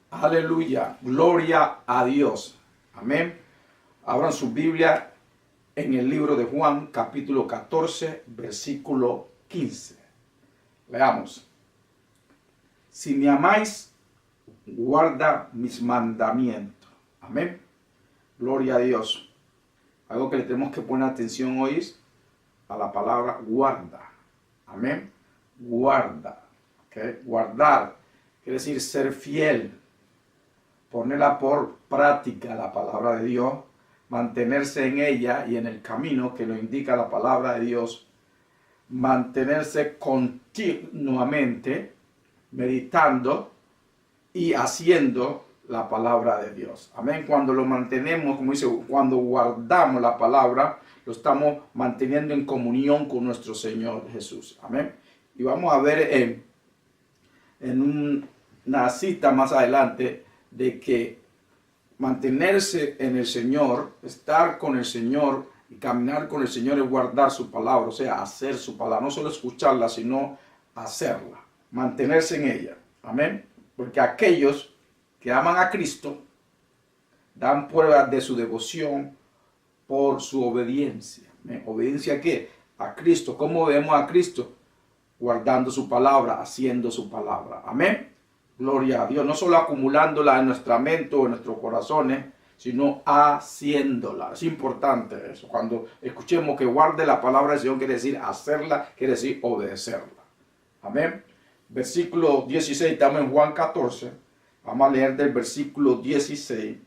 Aleluya. Gloria a Dios. Amén. Abran su Biblia en el libro de Juan, capítulo 14, versículo 15. Leamos. Si me amáis, guarda mis mandamientos. Amén. Gloria a Dios. Algo que le tenemos que poner atención hoy es a la palabra guarda. Amén. Guarda. ¿Okay? Guardar quiere decir ser fiel. Ponerla por práctica la palabra de Dios. Mantenerse en ella y en el camino que lo indica la palabra de Dios. Mantenerse continuamente meditando y haciendo la palabra de Dios. Amén. Cuando lo mantenemos, como dice, cuando guardamos la palabra, lo estamos manteniendo en comunión con nuestro Señor Jesús. Amén. Y vamos a ver en una cita más adelante de que mantenerse en el Señor, estar con el Señor y caminar con el Señor es guardar su palabra, o sea, hacer su palabra, no solo escucharla, sino hacerla, mantenerse en ella. Amén. Porque aquellos que aman a Cristo dan prueba de su devoción por su obediencia. ¿Amén? ¿Obediencia a qué? A Cristo. ¿Cómo vemos a Cristo? Guardando su palabra, haciendo su palabra. Amén. Gloria a Dios. No solo acumulándola en nuestra mente o en nuestros corazones, sino haciéndola. Es importante eso. Cuando escuchemos que guarde la palabra del Señor, quiere decir hacerla, quiere decir obedecerla. Amén. Versículo 16, estamos en Juan 14. Vamos a leer del versículo 16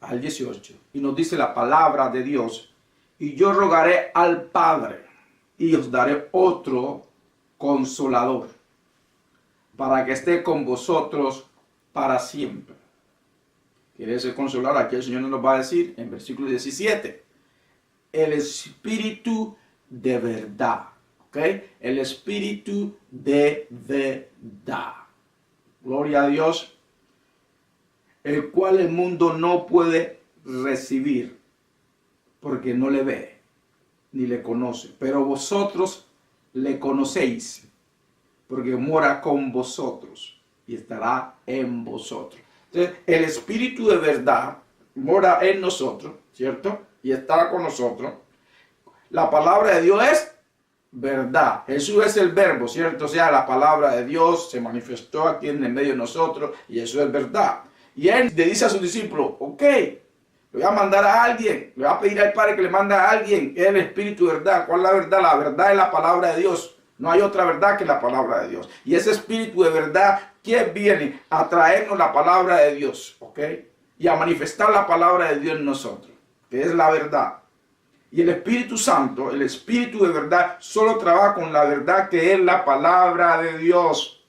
al 18. Y nos dice la palabra de Dios. Y yo rogaré al Padre y os daré otro consolador, para que esté con vosotros para siempre. Quiere decir consolador. Aquí el Señor nos va a decir en versículo 17. El Espíritu de verdad. ¿Ok? El Espíritu de verdad. Gloria a Dios. El cual el mundo no puede recibir, porque no le ve, ni le conoce. Pero vosotros le conocéis, porque mora con vosotros y estará en vosotros. Entonces, el Espíritu de verdad mora en nosotros, ¿cierto? Y estará con nosotros. La palabra de Dios es verdad. Jesús es el verbo, ¿cierto? O sea, la palabra de Dios se manifestó aquí en el medio de nosotros y eso es verdad. Y él le dice a sus discípulos, ok, le voy a mandar a alguien, le voy a pedir al Padre que le mande a alguien, que es el Espíritu de verdad. ¿Cuál es la verdad? La verdad es la palabra de Dios. No hay otra verdad que la palabra de Dios. Y ese Espíritu de verdad que viene a traernos la palabra de Dios, ¿ok? Y a manifestar la palabra de Dios en nosotros, que es la verdad. Y el Espíritu Santo, el Espíritu de verdad, solo trabaja con la verdad que es la palabra de Dios.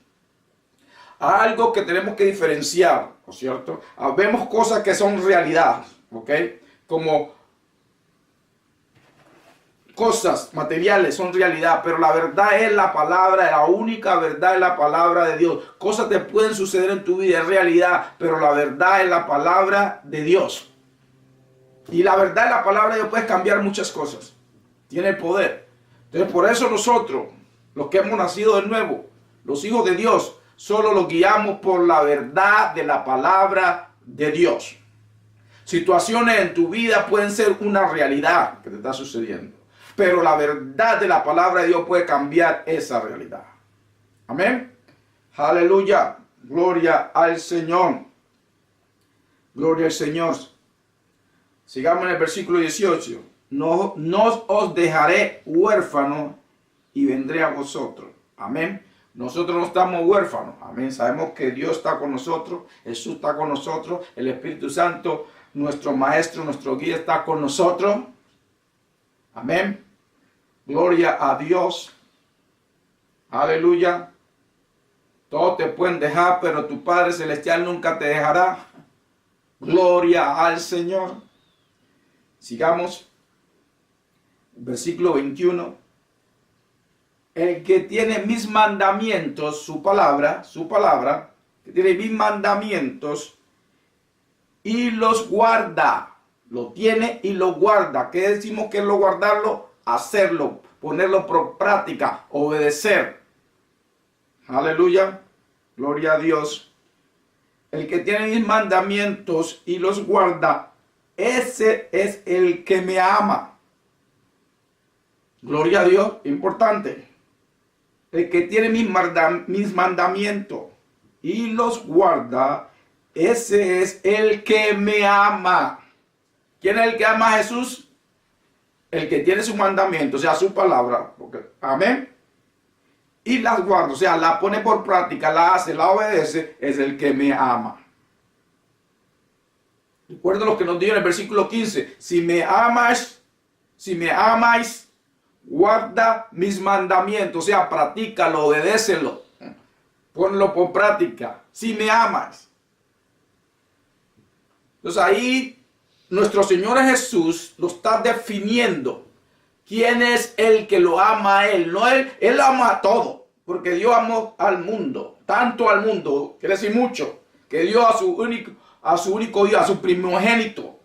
Algo que tenemos que diferenciar, ¿no es cierto? Vemos cosas que son realidad, ¿ok? Como cosas materiales son realidad, pero la verdad es la palabra, la única verdad es la palabra de Dios. Cosas te pueden suceder en tu vida, es realidad, pero la verdad es la palabra de Dios. Y la verdad es la palabra de Dios puede cambiar muchas cosas. Tiene el poder. Entonces por eso nosotros, los que hemos nacido de nuevo, los hijos de Dios, solo los guiamos por la verdad de la palabra de Dios. Situaciones en tu vida pueden ser una realidad que te está sucediendo, pero la verdad de la palabra de Dios puede cambiar esa realidad. Amén. Aleluya. Gloria al Señor. Gloria al Señor. Sigamos en el versículo 18. No os dejaré huérfanos y vendré a vosotros. Amén. Nosotros no estamos huérfanos. Amén. Sabemos que Dios está con nosotros. Jesús está con nosotros. El Espíritu Santo, nuestro Maestro, nuestro guía, está con nosotros. Amén. Gloria a Dios. Aleluya. Todos te pueden dejar, pero tu Padre Celestial nunca te dejará. Gloria al Señor. Sigamos. Versículo 21. El que tiene mis mandamientos, su palabra, que tiene mis mandamientos y los guarda. Lo tiene y lo guarda. ¿Qué decimos que es lo guardarlo? Hacerlo, ponerlo por práctica, obedecer. Aleluya. Gloria a Dios. el que tiene mis mandamientos y los guarda, ese es el que me ama. Gloria a Dios, importante. El que tiene mis mandamientos y los guarda, ese es el que me ama. ¿Quién es el que ama a Jesús? El que tiene su mandamiento, o sea, su palabra. Amén. Y las guarda, o sea, la pone por práctica, la hace, la obedece, es el que me ama. Recuerda lo que nos dijo en el versículo 15. Si me amáis, guarda mis mandamientos, o sea, practícalo, obedécelo, ponlo por práctica. Si me amas. Entonces ahí nuestro Señor Jesús lo está definiendo. ¿Quién es el que lo ama a Él? No Él ama a todo, porque Dios amó al mundo, tanto al mundo, quiere decir mucho, que dio a su único Hijo, a su primogénito,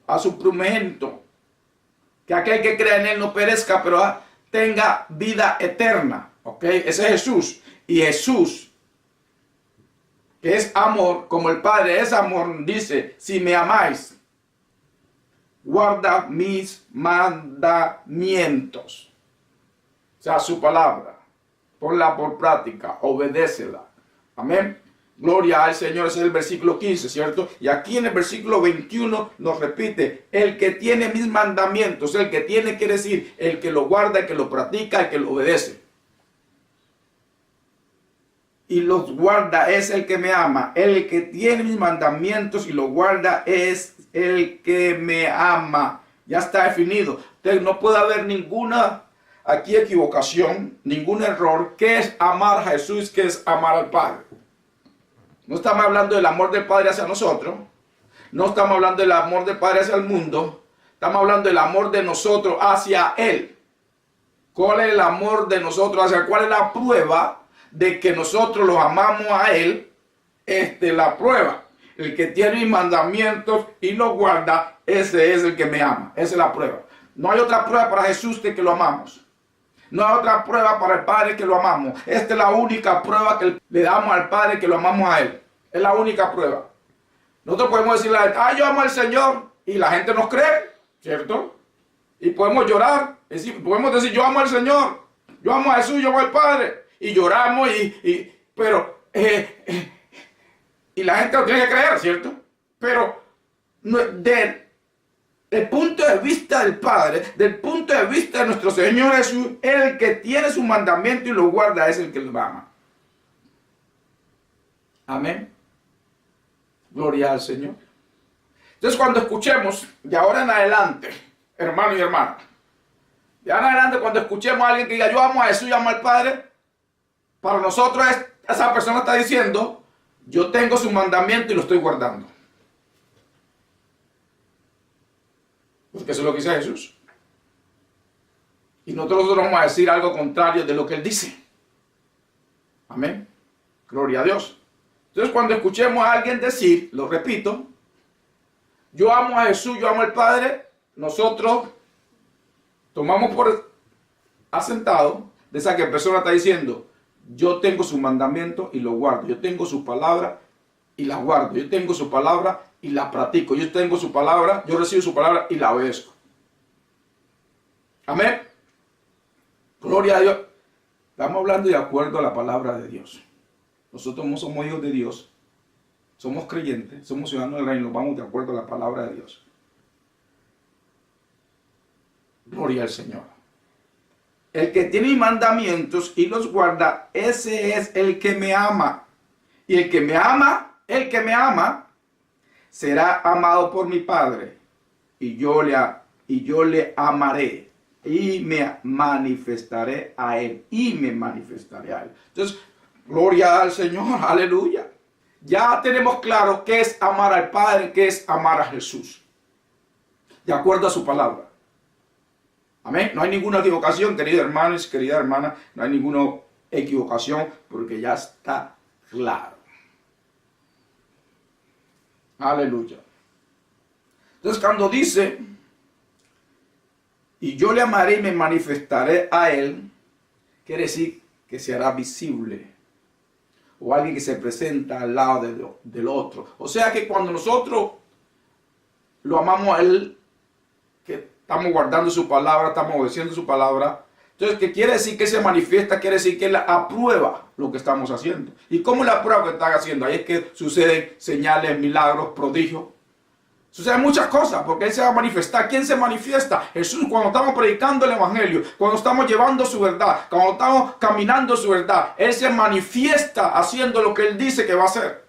que aquel que crea en Él no perezca, pero tenga vida eterna. ¿Ok? Ese es Jesús. Y Jesús, que es amor, como el Padre es amor, dice, si me amáis, guarda mis mandamientos. O sea, su palabra. Ponla por práctica, obedécela. Amén. Gloria al Señor, ese es el versículo 15, ¿cierto? Y aquí en el versículo 21 nos repite, el que tiene mis mandamientos, el que tiene, quiere decir, el que lo guarda, el que lo practica, el que lo obedece. Y los guarda es el que me ama. El que tiene mis mandamientos y los guarda es el que me ama. Ya está definido. Entonces no puede haber ninguna aquí equivocación, ningún error. ¿Qué es amar a Jesús? ¿Qué es amar al Padre? No estamos hablando del amor del Padre hacia nosotros. No estamos hablando del amor del Padre hacia el mundo. Estamos hablando del amor de nosotros hacia Él. ¿Cuál es el amor de nosotros hacia Él? ¿Cuál es la prueba de que nosotros los amamos a Él? La prueba. El que tiene mis mandamientos y los guarda, ese es el que me ama. Esa es la prueba. No hay otra prueba para Jesús de que lo amamos. No hay otra prueba para el Padre que lo amamos. Esta es la única prueba que le damos al Padre, que lo amamos a Él. Es la única prueba. Nosotros podemos decirle a Él, yo amo al Señor, y la gente nos cree, ¿cierto? Y podemos llorar, podemos decir, yo amo al Señor, yo amo a Jesús, yo amo al Padre. Y lloramos, pero la gente lo tiene que creer, ¿cierto? Pero del punto de vista del Padre, del punto de vista de nuestro Señor Jesús, el que tiene su mandamiento y lo guarda es el que lo ama. Amén. Gloria al Señor. Entonces cuando escuchemos, de ahora en adelante, hermano y hermana, de ahora en adelante cuando escuchemos a alguien que diga, yo amo a Jesús y amo al Padre, para nosotros esa persona está diciendo, yo tengo su mandamiento y lo estoy guardando. Porque eso es lo que dice Jesús. Y nosotros vamos a decir algo contrario de lo que Él dice. Amén. Gloria a Dios. Entonces cuando escuchemos a alguien decir, lo repito, yo amo a Jesús, yo amo al Padre, nosotros tomamos por asentado de esa que persona está diciendo, yo tengo su mandamiento y lo guardo. Yo tengo su palabra y la guardo. Yo tengo su palabra y la practico. Yo tengo su palabra, yo recibo su palabra y la obedezco. Amén. Gloria a Dios. Estamos hablando de acuerdo a la palabra de Dios. Nosotros no somos hijos de Dios. Somos creyentes, somos ciudadanos del reino. Vamos de acuerdo a la palabra de Dios. Gloria al Señor. El que tiene mis mandamientos y los guarda, ese es el que me ama. Y el que me ama, será amado por mi Padre. Y yo le amaré. Y me manifestaré a Él. Entonces, gloria al Señor. Aleluya. Ya tenemos claro qué es amar al Padre, qué es amar a Jesús. De acuerdo a su palabra. Amén. No hay ninguna equivocación, queridos hermanos, querida hermana. No hay ninguna equivocación porque ya está claro. Aleluya. Entonces cuando dice, y yo le amaré y me manifestaré a Él, quiere decir que se hará visible. o alguien que se presenta al lado del otro. O sea que cuando nosotros lo amamos a Él, que estamos guardando su palabra, estamos obedeciendo su palabra, entonces, ¿qué quiere decir que se manifiesta? Quiere decir que Él aprueba lo que estamos haciendo. ¿Y cómo la aprueba lo que están haciendo? Ahí es que suceden señales, milagros, prodigios. Suceden muchas cosas porque Él se va a manifestar. ¿Quién se manifiesta? Jesús, cuando estamos predicando el Evangelio, cuando estamos llevando su verdad, cuando estamos caminando su verdad, Él se manifiesta haciendo lo que Él dice que va a hacer.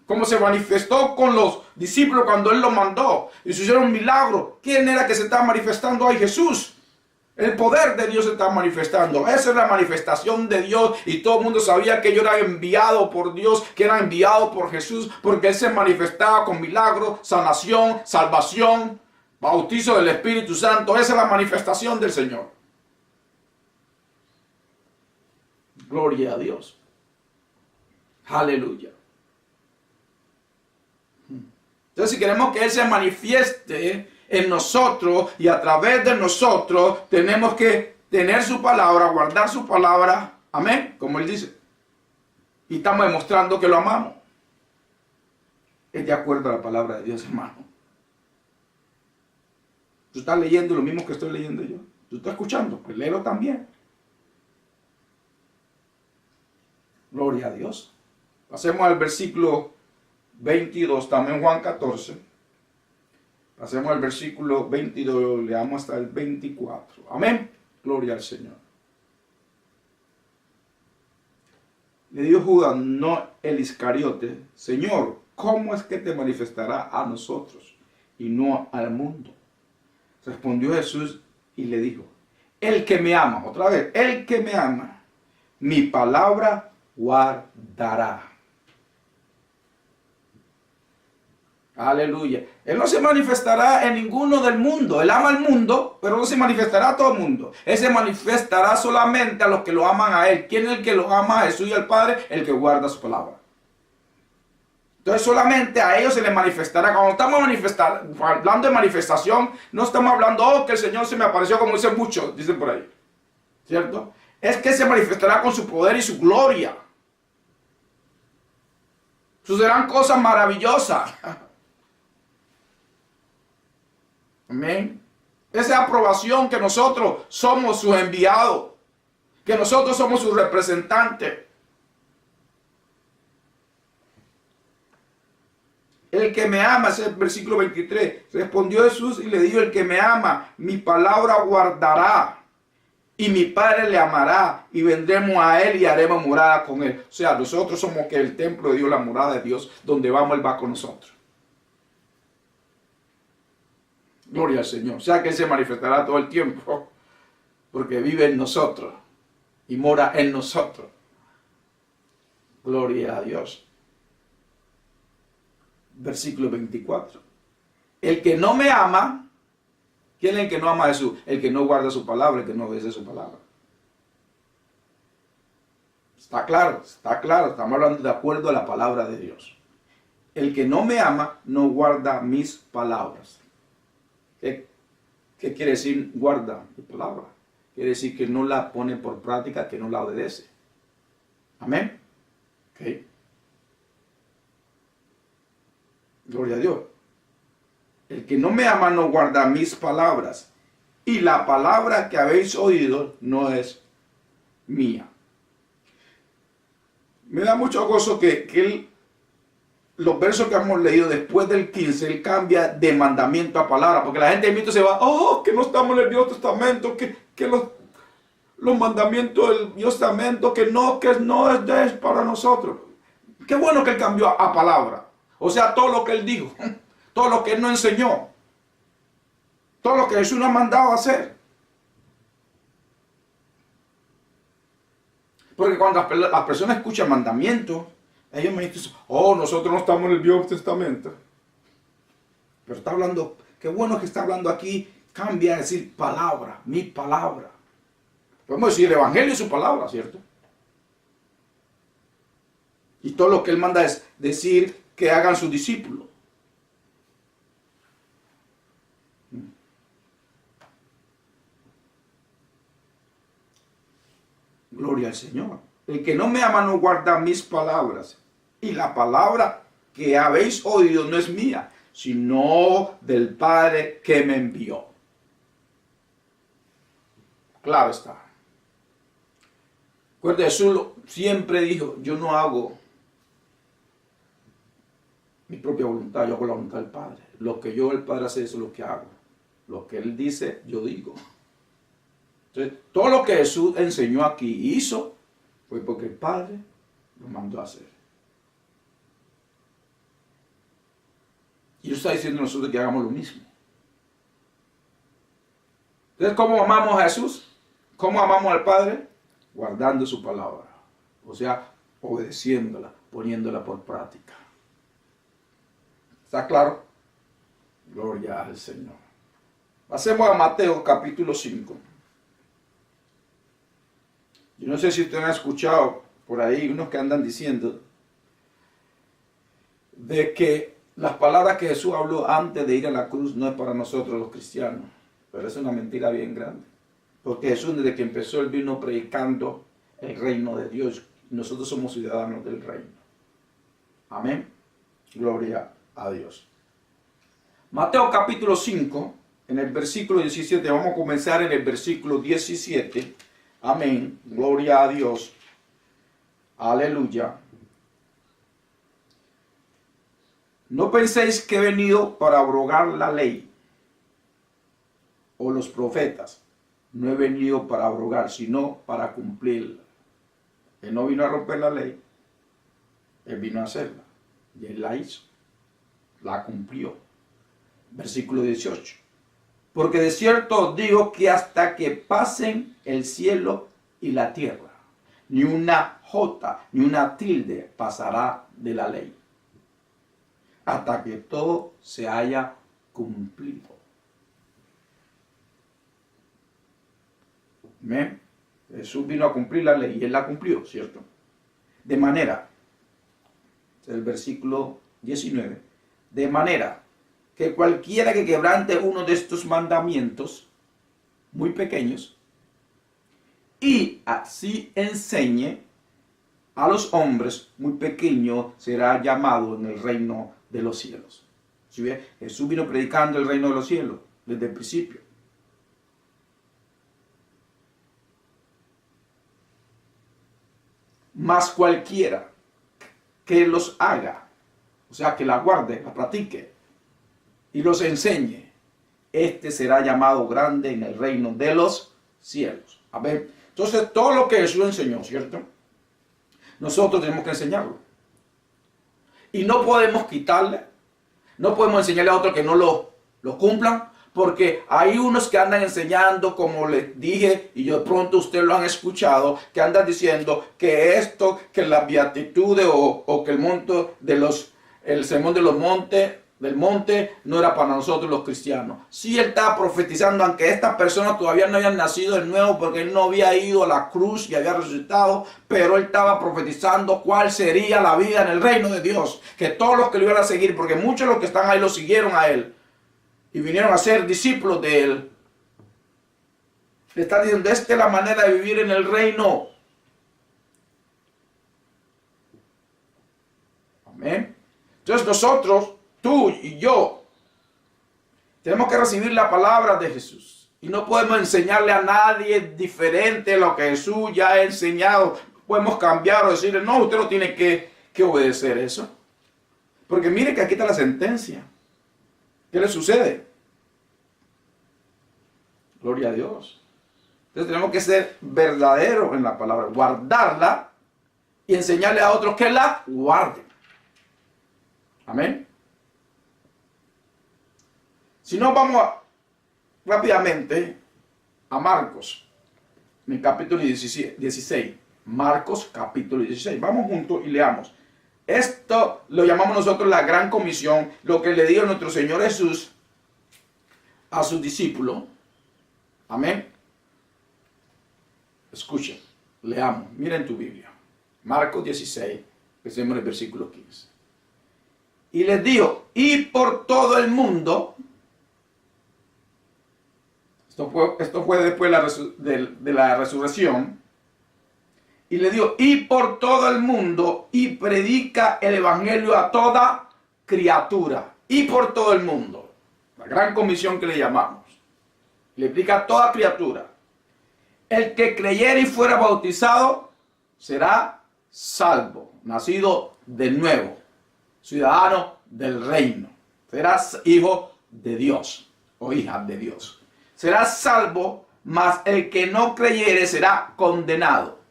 Como se manifestó con los discípulos cuando Él los mandó y sucedieron un milagro. ¿Quién era que se estaba manifestando ahí? Jesús. El poder de Dios se está manifestando. Esa es la manifestación de Dios. Y todo el mundo sabía que yo era enviado por Dios, que era enviado por Jesús, porque Él se manifestaba con milagros, sanación, salvación, bautizo del Espíritu Santo. Esa es la manifestación del Señor. Gloria a Dios. Aleluya. Entonces, si queremos que Él se manifieste en nosotros y a través de nosotros, tenemos que tener su palabra, guardar su palabra, amén, como Él dice. Y estamos demostrando que lo amamos. Es de acuerdo a la palabra de Dios, hermano. Tú estás leyendo lo mismo que estoy leyendo yo. Tú estás escuchando, pues léelo también. Gloria a Dios. Pasemos al versículo 22, también Juan 14. Pasemos al versículo 22, leamos hasta el 24. Amén. Gloria al Señor. Le dijo Judas, no el Iscariote, Señor, ¿cómo es que te manifestará a nosotros y no al mundo? Respondió Jesús y le dijo, el que me ama, otra vez, el que me ama, mi palabra guardará. Aleluya. Él no se manifestará en ninguno del mundo. Él ama al mundo, pero no se manifestará a todo el mundo. Él se manifestará solamente a los que lo aman a Él. ¿Quién es el que lo ama a Jesús y al Padre? El que guarda su palabra. Entonces solamente a ellos se les manifestará. Cuando estamos hablando de manifestación, no estamos hablando, oh, que el Señor se me apareció, como dicen muchos, dicen por ahí. ¿Cierto? Es que se manifestará con su poder y su gloria. Sucederán cosas maravillosas. Amén. Esa aprobación que nosotros somos sus enviados, que nosotros somos sus representantes. El que me ama, ese es el versículo 23. Respondió Jesús y le dijo, el que me ama, mi palabra guardará. Y mi Padre le amará y vendremos a Él y haremos morada con Él. O sea, nosotros somos que el templo de Dios, la morada de Dios, donde vamos Él va con nosotros. Gloria al Señor. O sea que Él se manifestará todo el tiempo porque vive en nosotros y mora en nosotros. Gloria a Dios. Versículo 24. El que no me ama, ¿quién es el que no ama a Jesús? El que no guarda su palabra, el que no obedece su palabra. Está claro, está claro. Estamos hablando de acuerdo a la palabra de Dios. El que no me ama, no guarda mis palabras. ¿Qué quiere decir guarda mi palabra? Quiere decir que no la pone por práctica, que no la obedece. Amén. Okay. Gloria a Dios. El que no me ama no guarda mis palabras. Y la palabra que habéis oído no es mía. Me da mucho gozo que los versos que hemos leído después del 15, él cambia de mandamiento a palabra. Porque la gente de mito se va, oh, que no estamos en el Viejo Testamento, que los mandamientos del Viejo Testamento, que no es para nosotros. Qué bueno que él cambió a palabra. O sea, todo lo que él dijo, todo lo que él nos enseñó, todo lo que Jesús nos ha mandado a hacer. Porque cuando las personas escuchan mandamientos, ellos me dicen, oh, nosotros no estamos en el Viejo Testamento. Pero está hablando, qué bueno que está hablando aquí, cambia a decir palabra, mi palabra. Podemos decir el Evangelio y su palabra, ¿cierto? Y todo lo que él manda es decir que hagan sus discípulos. Gloria al Señor. el que no me ama no guarda mis palabras. Y la palabra que habéis oído no es mía, sino del Padre que me envió. Claro está. Recuerda, Jesús siempre dijo, yo no hago mi propia voluntad, yo hago la voluntad del Padre. Lo que yo, el Padre, hace, eso es lo que hago. Lo que Él dice, yo digo. Entonces, todo lo que Jesús enseñó aquí y hizo, fue porque el Padre lo mandó a hacer. Y Dios está diciendo a nosotros que hagamos lo mismo. Entonces, ¿cómo amamos a Jesús? ¿Cómo amamos al Padre? Guardando su palabra. O sea, obedeciéndola, poniéndola por práctica. ¿Está claro? Gloria al Señor. Pasemos a Mateo capítulo 5. Yo no sé si ustedes han escuchado por ahí unos que andan diciendo de que las palabras que Jesús habló antes de ir a la cruz no es para nosotros los cristianos. Pero es una mentira bien grande. Porque Jesús desde que empezó él vino predicando el reino de Dios. Y nosotros somos ciudadanos del reino. Amén. Gloria a Dios. Mateo capítulo 5, en el versículo 17. Vamos a comenzar en el versículo 17. Amén. Gloria a Dios. Aleluya. No penséis que he venido para abrogar la ley o los profetas. No he venido para abrogar, sino para cumplirla. Él no vino a romper la ley. Él vino a hacerla. Y él la hizo. La cumplió. Versículo 18. Porque de cierto os digo que hasta que pasen el cielo y la tierra, ni una jota, ni una tilde pasará de la ley, hasta que todo se haya cumplido. ¿Ven? Jesús vino a cumplir la ley y él la cumplió, ¿cierto? De manera, el versículo 19, de manera que cualquiera que quebrante uno de estos mandamientos muy pequeños y así enseñe a los hombres muy pequeños, será llamado en el reino de los cielos. ¿Sí ve? Jesús vino predicando el reino de los cielos desde el principio. Mas cualquiera que los haga, o sea, que la guarde, la practique y los enseñe, este será llamado grande en el reino de los cielos. A ver, entonces todo lo que Jesús enseñó, ¿cierto? Nosotros tenemos que enseñarlo. Y no podemos quitarle, no podemos enseñarle a otros que no lo cumplan, porque hay unos que andan enseñando, como les dije, y yo de pronto ustedes lo han escuchado, que andan diciendo que esto, que las beatitudes o que el monte de el sermón de los montes, del monte, no era para nosotros los cristianos. Sí, él estaba profetizando, aunque estas personas todavía no habían nacido de nuevo, porque él no había ido a la cruz y había resucitado, pero él estaba profetizando cuál sería la vida en el reino de Dios, que todos los que lo iban a seguir, porque muchos de los que están ahí lo siguieron a él, y vinieron a ser discípulos de él. Le está diciendo, esta es la manera de vivir en el reino. Amén. Entonces nosotros, tú y yo, tenemos que recibir la palabra de Jesús. Y no podemos enseñarle a nadie diferente lo que Jesús ya ha enseñado. Podemos cambiar o decirle, no, usted no tiene que obedecer eso. Porque mire que aquí está la sentencia. ¿Qué le sucede? Gloria a Dios. Entonces tenemos que ser verdaderos en la palabra, guardarla y enseñarle a otros que la guarden. Amén. Si no, vamos rápidamente a Marcos, en el capítulo 16. Marcos, capítulo 16. Vamos juntos y leamos. Esto lo llamamos nosotros la gran comisión, lo que le dio nuestro Señor Jesús a sus discípulos. Amén. Escuchen, leamos, miren tu Biblia. Marcos 16, empecemos en el versículo 15. Y les dijo, y por todo el mundo, esto fue después de la resurrección, Y le dijo, y por todo el mundo, y predica el evangelio a toda criatura. Y por todo el mundo. La gran comisión que le llamamos. Le predica a toda criatura. El que creyere y fuera bautizado será salvo, nacido de nuevo, ciudadano del reino. Serás hijo de Dios o hija de Dios. Serás salvo, mas el que no creyere será condenado.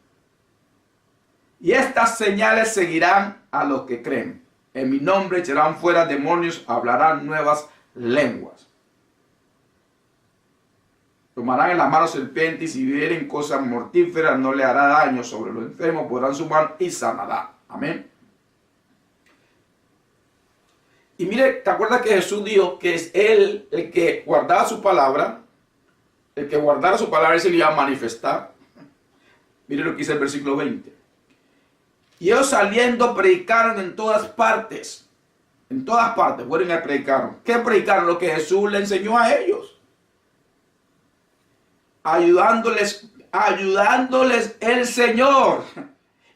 Y estas señales seguirán a los que creen. En mi nombre echarán fuera demonios, hablarán nuevas lenguas. Tomarán en las manos serpientes y si vieren cosas mortíferas no le hará daño. Sobre los enfermos podrán su mano y sanará. Amén. Y mire, ¿te acuerdas que Jesús dijo que es Él el que guardaba su palabra? El que guardara su palabra, Él se le iba a manifestar. Mire lo que dice el versículo 20. Y ellos saliendo predicaron en todas partes. En todas partes fueron y predicaron. ¿Qué predicaron? Lo que Jesús le enseñó a ellos. Ayudándoles el Señor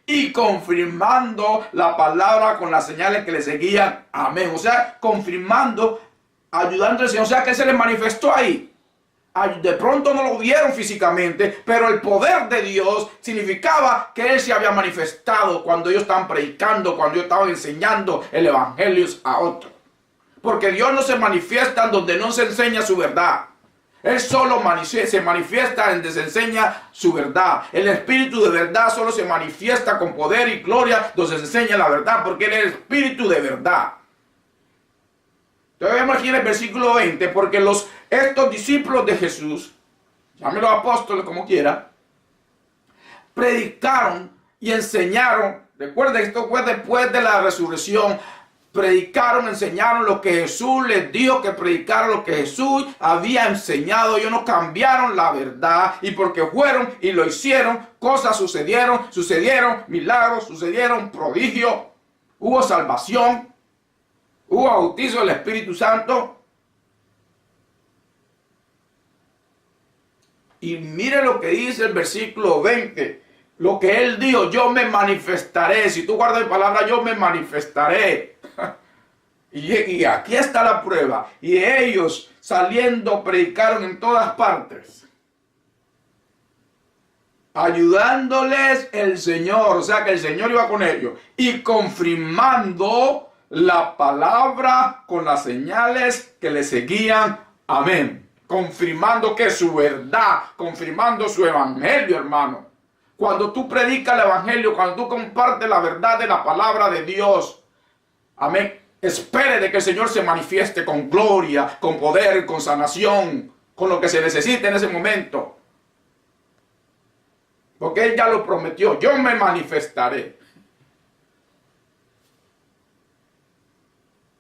y confirmando la palabra con las señales que le seguían. Amén. O sea, confirmando, ayudando al Señor. O sea, que se les manifestó ahí. De pronto no lo vieron físicamente, pero el poder de Dios significaba que Él se había manifestado cuando ellos estaban predicando, cuando ellos estaban enseñando el evangelio a otros. Porque Dios no se manifiesta donde no se enseña su verdad. Él solo se manifiesta donde se enseña su verdad. El Espíritu de verdad solo se manifiesta con poder y gloria donde se enseña la verdad, porque Él es el Espíritu de verdad. Entonces vemos aquí en el versículo 20, porque estos discípulos de Jesús, llámenlos apóstoles como quiera, predicaron y enseñaron. Recuerden, esto fue después de la resurrección. Predicaron, enseñaron lo que Jesús les dijo que predicaron, lo que Jesús había enseñado. Ellos no cambiaron la verdad, y porque fueron y lo hicieron, cosas sucedieron, milagros, sucedieron prodigios, hubo salvación, hubo bautizo del Espíritu Santo. Y mire lo que dice el versículo 20, lo que Él dijo: yo me manifestaré. Si tú guardas mi palabra, yo me manifestaré. Y aquí está la prueba. Y ellos saliendo predicaron en todas partes, ayudándoles el Señor. O sea que el Señor iba con ellos. Y confirmando la palabra con las señales que le seguían. Amén. Confirmando que su verdad, confirmando su evangelio, hermano. Cuando tú predicas el evangelio, cuando tú compartes la verdad de la palabra de Dios, amén, espere de que el Señor se manifieste con gloria, con poder, con sanación, con lo que se necesite en ese momento. Porque Él ya lo prometió: yo me manifestaré.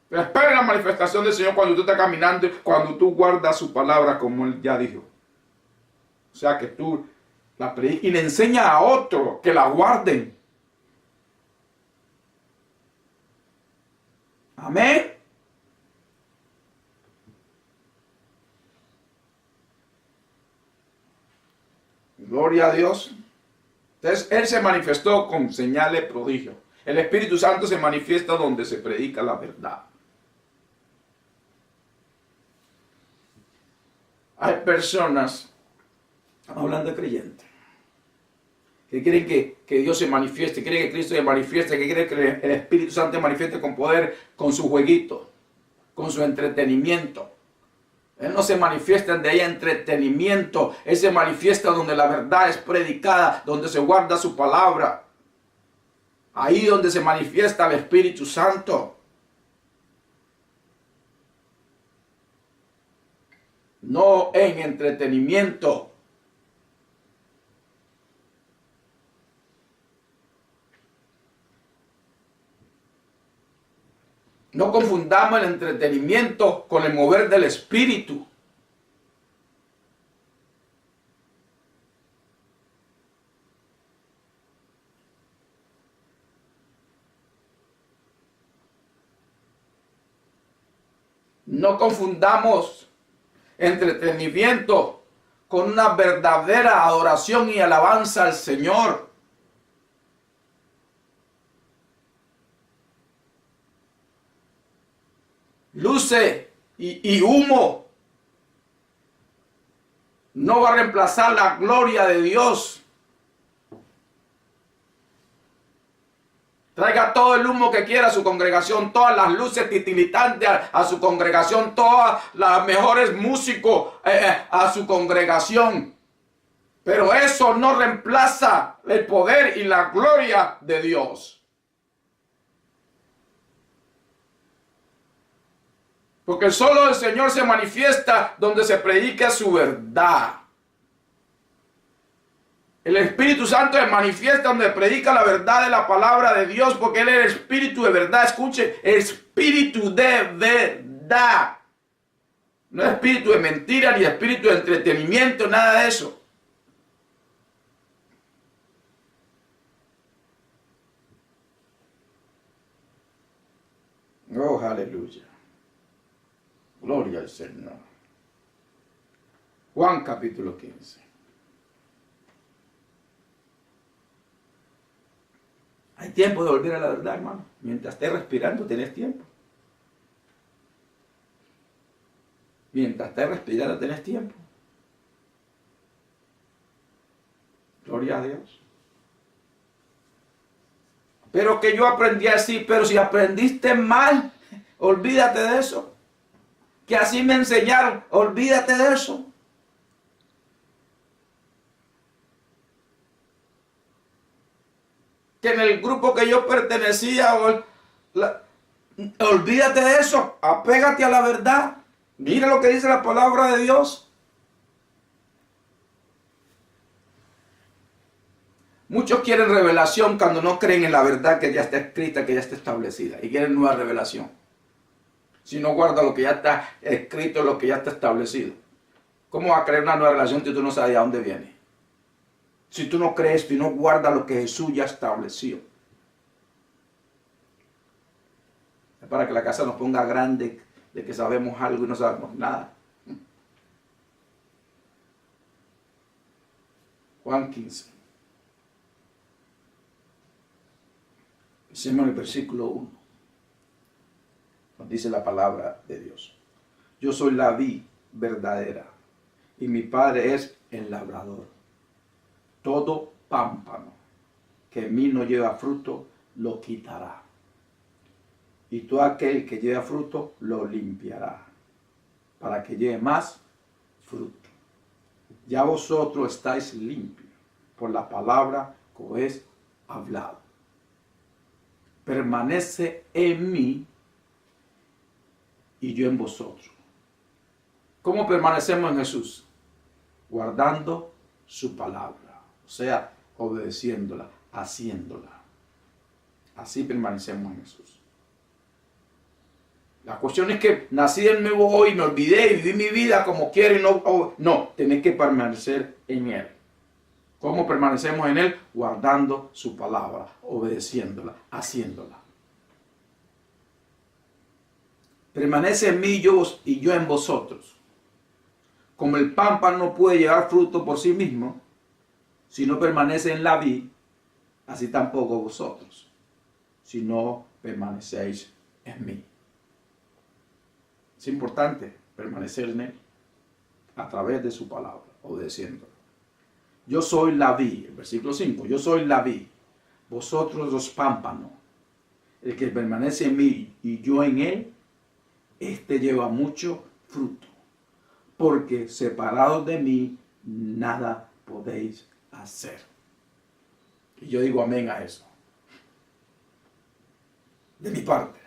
Pero espere la manifestación del Señor cuando tú estás caminando, cuando tú guardas su palabra como Él ya dijo. O sea que tú la predicas y le enseñas a otros que la guarden. Amén. Gloria a Dios. Entonces Él se manifestó con señales, prodigios. El Espíritu Santo se manifiesta donde se predica la verdad. Hay personas, hablando de creyentes, que quieren que Dios se manifieste, quieren que Cristo se manifieste, que quieren que el Espíritu Santo se manifieste con poder, con su jueguito, con su entretenimiento. Él no se manifiesta donde haya entretenimiento. Él se manifiesta donde la verdad es predicada, donde se guarda su palabra. Ahí donde se manifiesta el Espíritu Santo. No en entretenimiento. No confundamos el entretenimiento con el mover del Espíritu. No confundamos entretenimiento con una verdadera adoración y alabanza al Señor. luces y humo no va a reemplazar la gloria de Dios. Traiga todo el humo que quiera a su congregación, todas las luces titilitantes a su congregación, todas las mejores músicos a su congregación. Pero eso no reemplaza el poder y la gloria de Dios. Porque solo el Señor se manifiesta donde se predica su verdad. El Espíritu Santo se manifiesta donde predica la verdad de la palabra de Dios, porque Él es el Espíritu de verdad. Escuche, Espíritu de verdad. No es espíritu de mentira, ni espíritu de entretenimiento, nada de eso. Oh, aleluya. Gloria al Señor. Juan capítulo 15. Hay tiempo de volver a la verdad, hermano. Mientras estés respirando, tenés tiempo. Mientras estés respirando, tenés tiempo. Gloria a Dios. Pero que yo aprendí así, pero si aprendiste mal, olvídate de eso. Que así me enseñaron, olvídate de eso. Que en el grupo que yo pertenecía, olvídate de eso, apégate a la verdad. Mira lo que dice la palabra de Dios. Muchos quieren revelación cuando no creen en la verdad que ya está escrita, que ya está establecida, y quieren nueva revelación. Si no guarda lo que ya está escrito, lo que ya está establecido. ¿Cómo va a creer una nueva revelación si tú no sabes de dónde viene? Si tú no crees y no guardas lo que Jesús ya estableció. Es para que la casa nos ponga grande de que sabemos algo y no sabemos nada. Juan 15. Hicimos el versículo 1. Nos dice la palabra de Dios. Yo soy la vid verdadera y mi Padre es el labrador. Todo pámpano que en mí no lleva fruto, lo quitará. Y todo aquel que lleva fruto, lo limpiará, para que lleve más fruto. Ya vosotros estáis limpios por la palabra que os he hablado. Permanece en mí y yo en vosotros. ¿Cómo permanecemos en Jesús? Guardando su palabra. O sea, obedeciéndola, haciéndola. Así permanecemos en Jesús. La cuestión es que nací de nuevo hoy, me olvidé y viví mi vida como quiero y no, tenés que permanecer en Él. ¿Cómo permanecemos en Él? Guardando su palabra, obedeciéndola, haciéndola. Permanece en mí y yo en vosotros. Como el pámpano no puede llevar fruto por sí mismo, si no permanece en la vid, así tampoco vosotros, si no permanecéis en mí. Es importante permanecer en Él a través de su palabra, obedeciéndola. Yo soy la vid, el versículo 5, yo soy la vid, vosotros los pámpanos. El que permanece en mí y yo en él, este lleva mucho fruto, porque separados de mí, nada podéis hacer. Y yo digo amén a eso. De mi parte.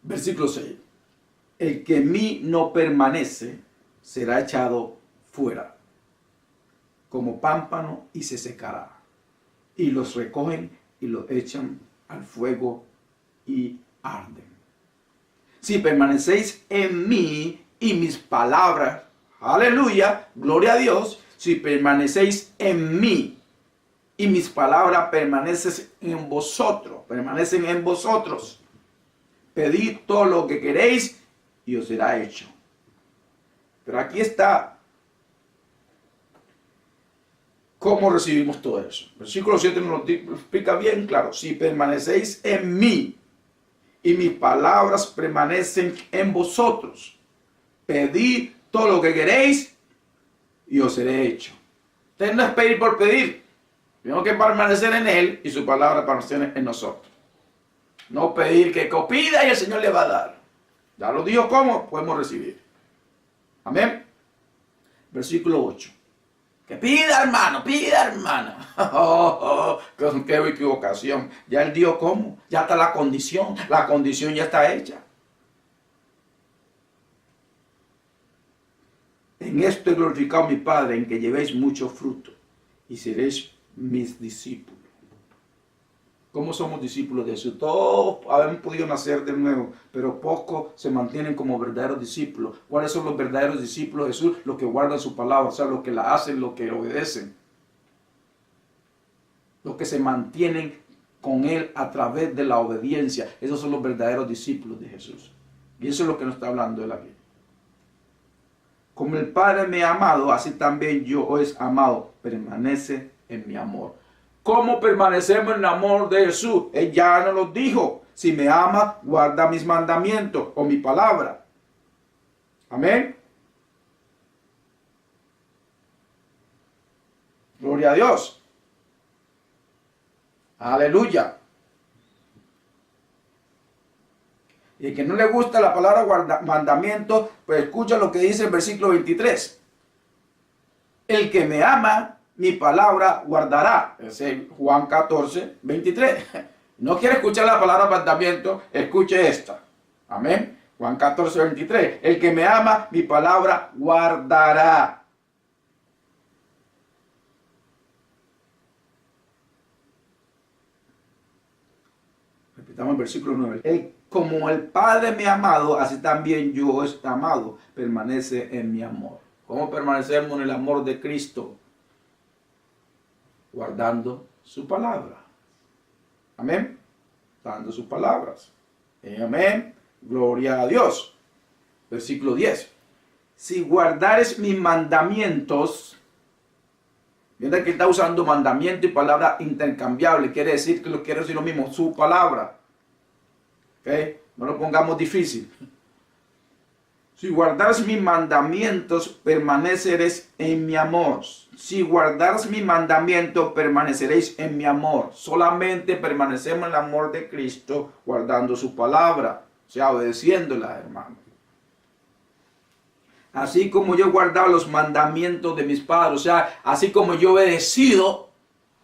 Versículo 6. El que en mí no permanece será echado fuera como pámpano y se secará. Y los recogen y los echan al fuego y arden. Si permanecéis en mí y mis palabras, aleluya, gloria a Dios, si permanecéis en mí y mis palabras permanecen en vosotros, pedid todo lo que queréis y os será hecho. Pero aquí está cómo recibimos todo eso. Versículo 7 nos lo explica bien claro. Si permanecéis en mí y mis palabras permanecen en vosotros. Pedid todo lo que queréis y os seré hecho. Entonces no es pedir por pedir. Tenemos que permanecer en Él y su palabra permanecer en nosotros. No pedir que pida y el Señor le va a dar. Ya lo dijo cómo podemos recibir. Amén. Versículo 8. Que pida, hermano, pida, hermano. Con qué equivocación. Ya él dijo cómo. Ya está la condición. La condición ya está hecha. En esto he glorificado a mi Padre, en que llevéis mucho fruto y seréis mis discípulos. ¿Cómo somos discípulos de Jesús? Todos han podido nacer de nuevo, pero pocos se mantienen como verdaderos discípulos. ¿Cuáles son los verdaderos discípulos de Jesús? Los que guardan su palabra, o sea, los que la hacen, los que obedecen. Los que se mantienen con Él a través de la obediencia. Esos son los verdaderos discípulos de Jesús. Y eso es lo que nos está hablando Él aquí. Como el Padre me ha amado, así también yo os he amado. Permanece en mi amor. ¿Cómo permanecemos en el amor de Jesús? Él ya nos lo dijo. Si me ama, guarda mis mandamientos o mi palabra. Amén. Gloria a Dios. Aleluya. Y el que no le gusta la palabra mandamiento, pues escucha lo que dice el versículo 23. El que me ama, mi palabra guardará. Ese es Juan 14, 23. No quiere escuchar la palabra mandamiento, escuche esta. Amén. Juan 14, 23. El que me ama, mi palabra guardará. Repitamos el versículo 9. Como el Padre me ha amado, así también yo he amado. Permanece en mi amor. ¿Cómo permanecemos en el amor de Cristo? Guardando su palabra. Amén. Dando sus palabras. Amén. Gloria a Dios. Versículo 10. Si guardares mis mandamientos. Mira que está usando mandamiento y palabra intercambiable. Quiere decir que quiere decir lo mismo. Su palabra. ¿Okay? No lo pongamos difícil. Si guardares mis mandamientos, permaneceréis en mi amor. Si guardares mis mandamientos, permaneceréis en mi amor. Solamente permanecemos en el amor de Cristo, guardando su palabra, o sea, obedeciéndola, hermano. Así como yo he guardado los mandamientos de mis padres, o sea, así como yo he obedecido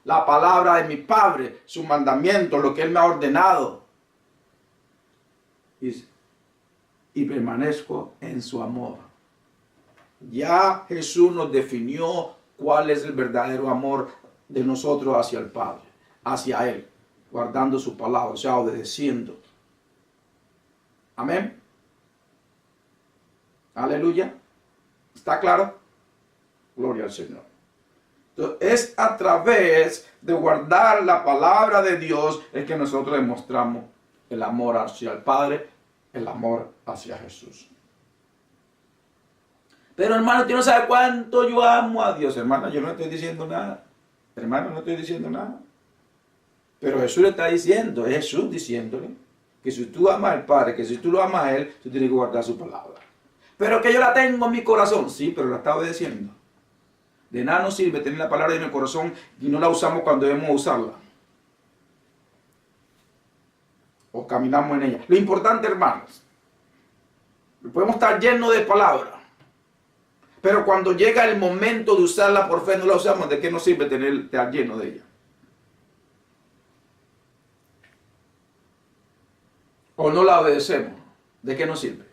la palabra de mi Padre, sus mandamientos, lo que Él me ha ordenado. Y permanezco en su amor. Ya Jesús nos definió cuál es el verdadero amor de nosotros hacia el Padre, hacia Él, guardando su palabra, o sea, obedeciendo. Amén. Aleluya. ¿Está claro? Gloria al Señor. Entonces, es a través de guardar la palabra de Dios es que nosotros demostramos el amor hacia el Padre, el amor hacia Jesús. Pero hermano, tú no sabes cuánto yo amo a Dios. Hermano, yo no estoy diciendo nada. Hermano, no estoy diciendo nada. Pero Jesús le está diciendo, es Jesús diciéndole, que si tú amas al Padre, que si tú lo amas a Él, tú tienes que guardar su palabra. Pero que yo la tengo en mi corazón. Sí, pero la está obedeciendo. De nada nos sirve tener la palabra en el corazón y no la usamos cuando debemos usarla. O caminamos en ella. Lo importante, hermanos, podemos estar llenos de palabra, pero cuando llega el momento de usarla por fe, no la usamos. ¿De qué nos sirve estar lleno de ella? O no la obedecemos. ¿De qué nos sirve?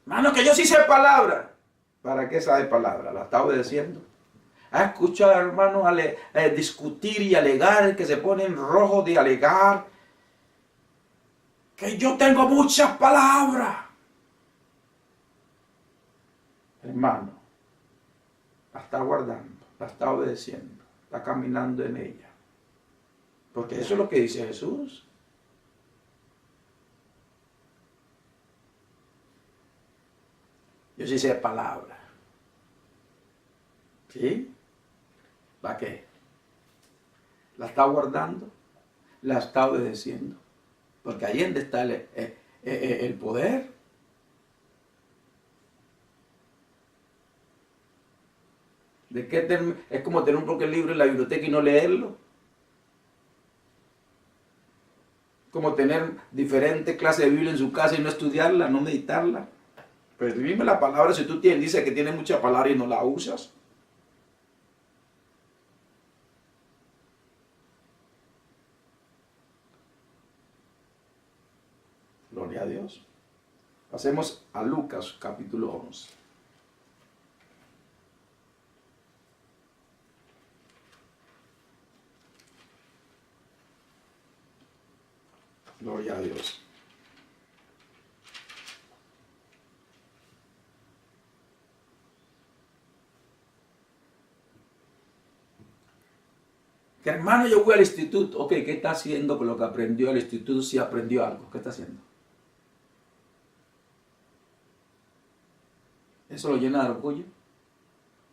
Hermano, que yo sí sé palabra. ¿Para qué sabe palabra? ¿La está obedeciendo? ¿Ha escuchado, hermano, discutir y alegar, que se ponen rojos de alegar? Que yo tengo muchas palabras. Hermano, la está guardando, la está obedeciendo, está caminando en ella. Porque eso es lo que dice Jesús. Yo sí sé palabra. ¿Sí? ¿La qué? ¿La está guardando? ¿La está obedeciendo? Porque ahí es donde está el poder. Es como tener un bloque de libros en la biblioteca y no leerlo. Como tener diferentes clases de Biblia en su casa y no estudiarla, no meditarla. Pero dime la palabra, si tú dices que tienes mucha palabra y no la usas. Gloria a Dios. Pasemos a Lucas capítulo 11. Gloria a Dios. Que hermano, yo voy al instituto. Ok, ¿qué está haciendo con lo que aprendió al instituto? Si aprendió algo, ¿qué está haciendo? ¿Eso lo llena de orgullo?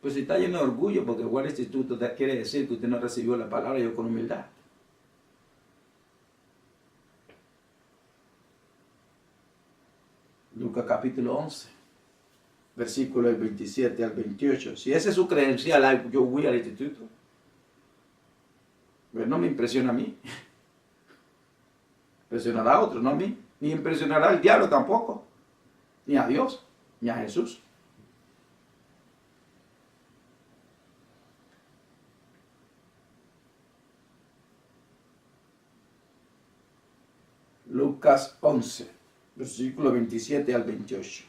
Pues si está lleno de orgullo porque fue al instituto, quiere decir que usted no recibió la palabra y yo con humildad. Lucas capítulo 11, versículo del 27 al 28. Si esa es su credencial, yo voy al instituto. Pero no me impresiona a mí. Impresionará a otros, no a mí. Ni impresionará al diablo tampoco. Ni a Dios, ni a Jesús. Lucas 11, versículo 27 al 28.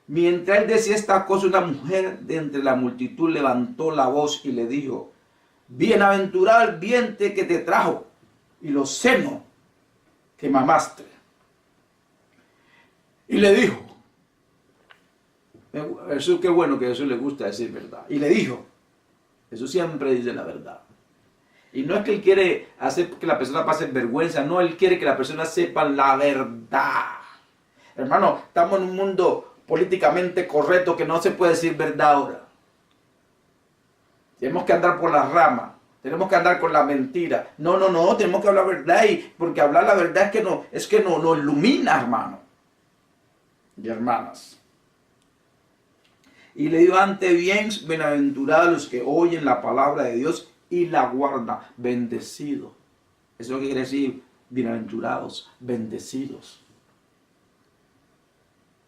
Mientras él decía esta cosa, una mujer de entre la multitud levantó la voz y le dijo: bienaventurado el vientre que te trajo y los senos que mamaste. Y le dijo, Jesús, qué bueno que a Jesús le gusta decir verdad. Y le dijo, Jesús siempre dice la verdad. Y no es que él quiere hacer que la persona pase vergüenza, no, él quiere que la persona sepa la verdad. Hermano, estamos en un mundo políticamente correcto que no se puede decir verdad ahora. Tenemos que andar por las ramas, tenemos que andar con la mentira. No, tenemos que hablar verdad, porque hablar la verdad es que nos ilumina, hermano y hermanas. Y le digo, ante bien, bienaventurados los que oyen la palabra de Dios y la guardan, bendecidos. Eso es lo que quiere decir, bienaventurados, bendecidos,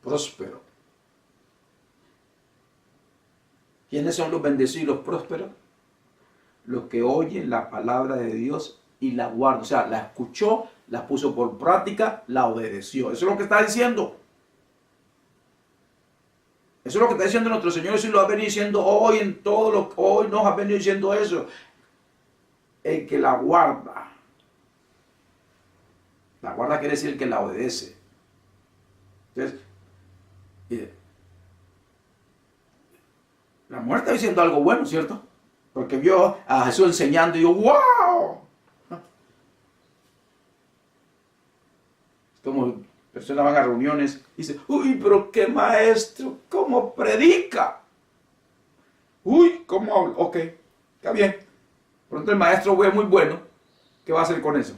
prósperos. ¿Quiénes son los bendecidos y los prósperos? Los que oyen la palabra de Dios y la guardan. O sea, la escuchó, la puso por práctica, la obedeció. Eso es lo que está diciendo. Eso es lo que está diciendo nuestro Señor. Eso lo ha venido diciendo hoy en todo lo que hoy nos ha venido diciendo eso. El que la guarda. La guarda quiere decir el que la obedece. Entonces, la mujer está diciendo algo bueno, ¿cierto? Porque vio a Jesús enseñando y yo, ¡wow! Es como personas van a reuniones y dicen, ¡uy, pero qué maestro! ¿Cómo predica? ¡Uy, cómo habla! Ok, está bien. Pronto el maestro fue muy bueno. ¿Qué va a hacer con eso?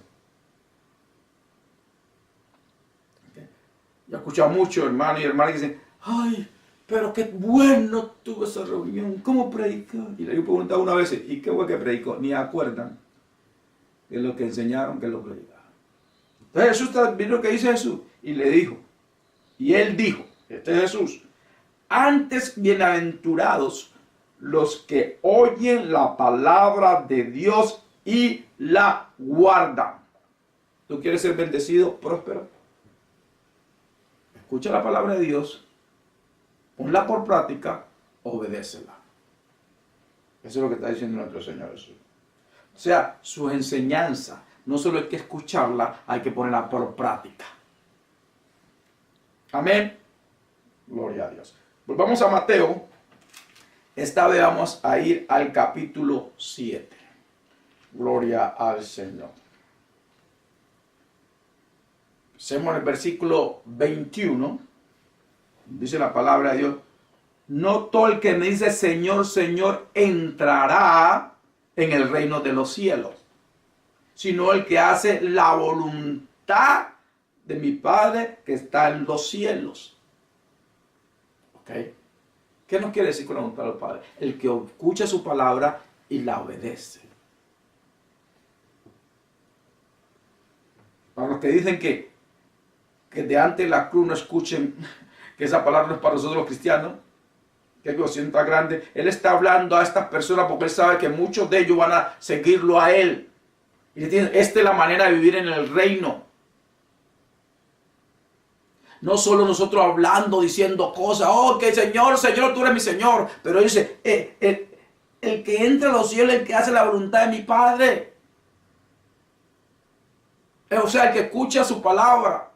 Okay. Yo he escuchado mucho hermanos y hermanas que dicen, ¡ay, pero qué bueno tuvo esa reunión! ¿Cómo predicó? Y le he preguntado una vez, ¿y qué fue que predicó? Ni acuerdan de lo que enseñaron que lo predicaron. Entonces Jesús está viendo lo que dice Jesús y le dijo, y él dijo, este es Jesús, antes bienaventurados los que oyen la palabra de Dios y la guardan. ¿Tú quieres ser bendecido, próspero? Escucha la palabra de Dios, ponla por práctica, obedécela. Eso es lo que está diciendo nuestro Señor Jesús. O sea, sus enseñanzas, no solo hay que escucharla, hay que ponerla por práctica. Amén. Gloria a Dios. Volvamos a Mateo. Esta vez vamos a ir al capítulo 7. Gloria al Señor. Empecemos en el versículo 21. Dice la palabra de Dios. No todo el que me dice Señor, Señor, entrará en el reino de los cielos, sino el que hace la voluntad voluntad de mi Padre que está en los cielos. ¿Ok? ¿Qué nos quiere decir con la voluntad del Padre? El que escucha su palabra y la obedece. Para los que dicen que de antes de la cruz no escuchen, que esa palabra no es para nosotros los cristianos, que Dios sienta grande, Él está hablando a estas personas porque Él sabe que muchos de ellos van a seguirlo a Él. Y esta es la manera de vivir en el reino. No solo nosotros hablando, diciendo cosas, oh, que Señor, Señor, tú eres mi Señor. Pero dice, el que entra a los cielos es el que hace la voluntad de mi Padre. O sea, el que escucha su palabra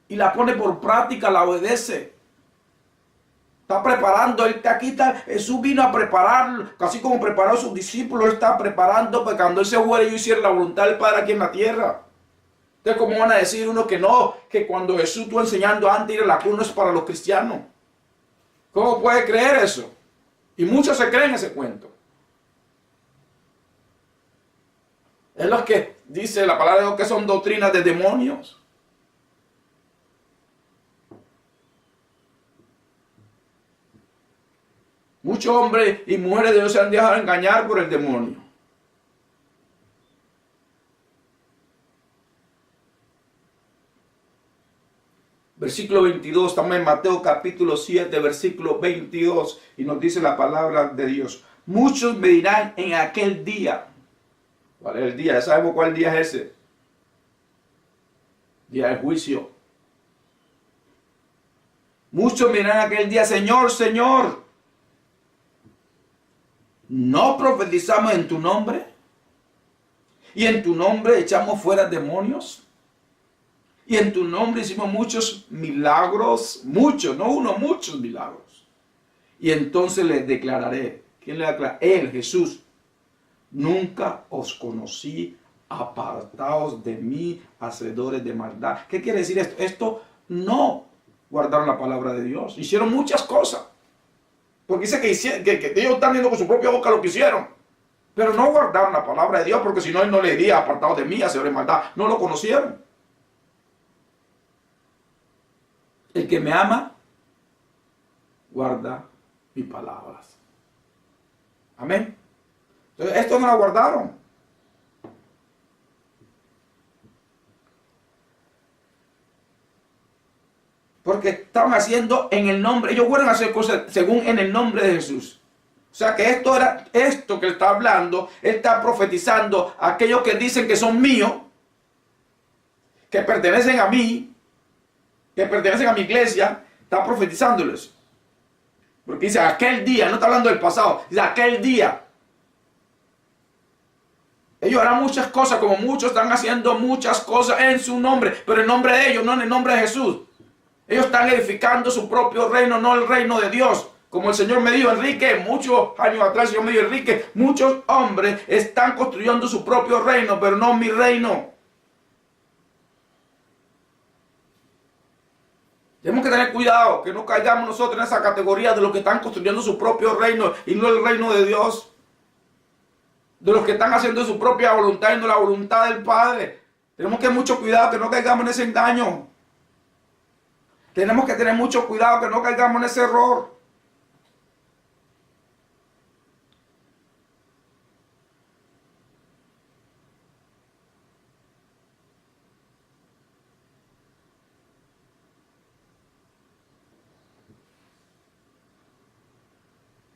y la pone por práctica, la obedece. Está preparando, Jesús vino a preparar, así como preparó a sus discípulos, está preparando para cuando Él se muere y hiciera la voluntad del Padre aquí en la tierra. Entonces, ¿cómo van a decir uno que no? Que cuando Jesús estuvo enseñando antes de ir a la cruz no es para los cristianos. ¿Cómo puede creer eso? Y muchos se creen ese cuento. Es lo que dice la palabra de Dios que son doctrinas de demonios. Muchos hombres y mujeres de Dios se han dejado engañar por el demonio. Versículo 22, también Mateo capítulo 7, versículo 22, y nos dice la palabra de Dios. Muchos me dirán en aquel día. ¿Cuál es el día? Ya sabemos cuál día es ese. Día del juicio. Muchos me dirán en aquel día, Señor, Señor, ¿no profetizamos en tu nombre? ¿Y en tu nombre echamos fuera demonios? Y en tu nombre hicimos muchos milagros, muchos, no uno, muchos milagros. Y entonces les declararé, ¿quién le declara? Él, Jesús, nunca os conocí, apartaos de mí, hacedores de maldad. ¿Qué quiere decir esto? Esto no guardaron la palabra de Dios, hicieron muchas cosas. Porque dice que ellos están viendo con su propia boca lo que hicieron. Pero no guardaron la palabra de Dios, porque si no, Él no le diría, apartaos de mí, hacedores de maldad. No lo conocieron. El que me ama, guarda mis palabras. Amén. Entonces, esto no lo guardaron. Porque estaban haciendo en el nombre, ellos fueron a hacer cosas según en el nombre de Jesús. O sea que esto era esto que él está hablando, él está profetizando a aquellos que dicen que son míos, que pertenecen a mí, que pertenecen a mi iglesia, está profetizándoles. Porque dice aquel día, no está hablando del pasado, dice aquel día. Ellos harán muchas cosas, como muchos están haciendo muchas cosas en su nombre, pero en nombre de ellos, no en el nombre de Jesús. Ellos están edificando su propio reino, no el reino de Dios. Como el Señor me dijo, Enrique, muchos años atrás el Señor me dijo, Enrique, muchos hombres están construyendo su propio reino, pero no mi reino. Tenemos que tener cuidado, que no caigamos nosotros en esa categoría de los que están construyendo su propio reino y no el reino de Dios. De los que están haciendo su propia voluntad y no la voluntad del Padre. Tenemos que tener mucho cuidado, que no caigamos en ese engaño. Tenemos que tener mucho cuidado, que no caigamos en ese error.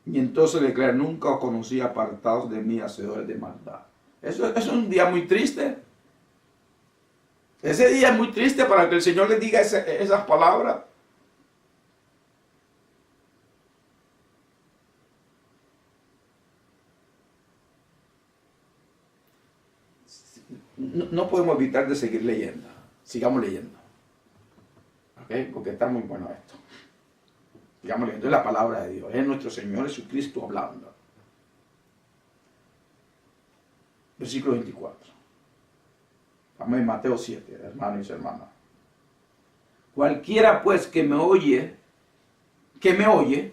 Y entonces le declara, nunca os conocí, apartados de mí, hacedores de maldad. Eso es un día muy triste. Ese día es muy triste para que el Señor le diga esas palabras. No podemos evitar de seguir leyendo. Sigamos leyendo. ¿Ok? Porque está muy bueno esto. Sigamos leyendo. Es la palabra de Dios. Es nuestro Señor Jesucristo hablando. Versículo 24. Estamos en Mateo 7, hermanos y hermanas. Cualquiera pues que me oye,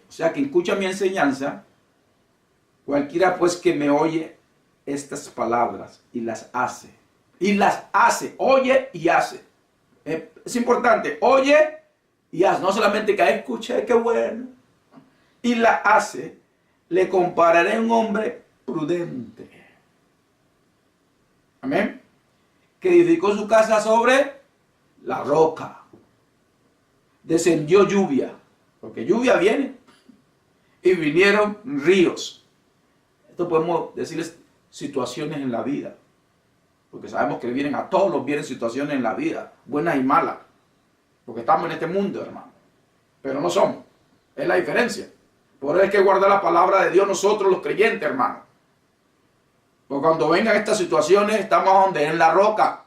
o sea, que escucha mi enseñanza, cualquiera pues que me oye estas palabras y las hace, oye y hace. Es importante, oye y haz, no solamente que escuche, qué bueno, y la hace, le compararé a un hombre prudente. Amén. Que edificó su casa sobre la roca. Descendió lluvia, porque lluvia viene, y vinieron ríos. Esto podemos decirles situaciones en la vida, porque sabemos que vienen a todos, los vienen situaciones en la vida, buenas y malas, porque estamos en este mundo, hermano, pero no somos, es la diferencia. Por eso hay que guardar la palabra de Dios nosotros los creyentes, hermano, porque cuando vengan estas situaciones estamos donde, en la roca.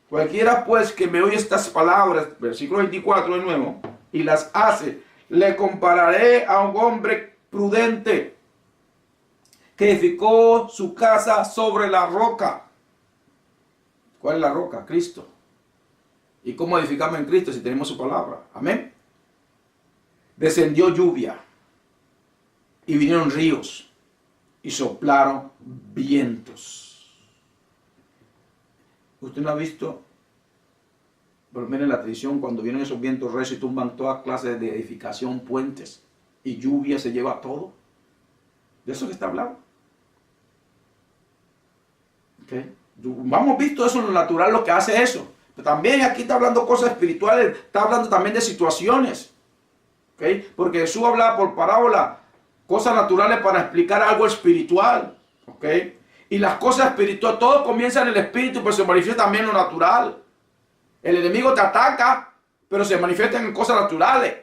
Cualquiera pues que me oye estas palabras, versículo 24 de nuevo, y las hace, le compararé a un hombre prudente que edificó su casa sobre la roca. ¿Cuál es la roca? Cristo. ¿Y cómo edificamos en Cristo si tenemos su palabra? Amén. Descendió lluvia y vinieron ríos y soplaron vientos. ¿Usted no ha visto, por lo menos en la tradición, cuando vienen esos vientos recios y tumban todas clases de edificación, puentes, y lluvia se lleva todo? ¿De eso que está hablando? ¿Okay? Hemos visto eso en lo natural, lo que hace eso. Pero también aquí está hablando cosas espirituales, está hablando también de situaciones. ¿Okay? Porque Jesús hablaba por parábola, cosas naturales para explicar algo espiritual. ¿Okay? Y las cosas espirituales, todo comienza en el espíritu, pero se manifiesta también en lo natural. El enemigo te ataca, pero se manifiesta en cosas naturales.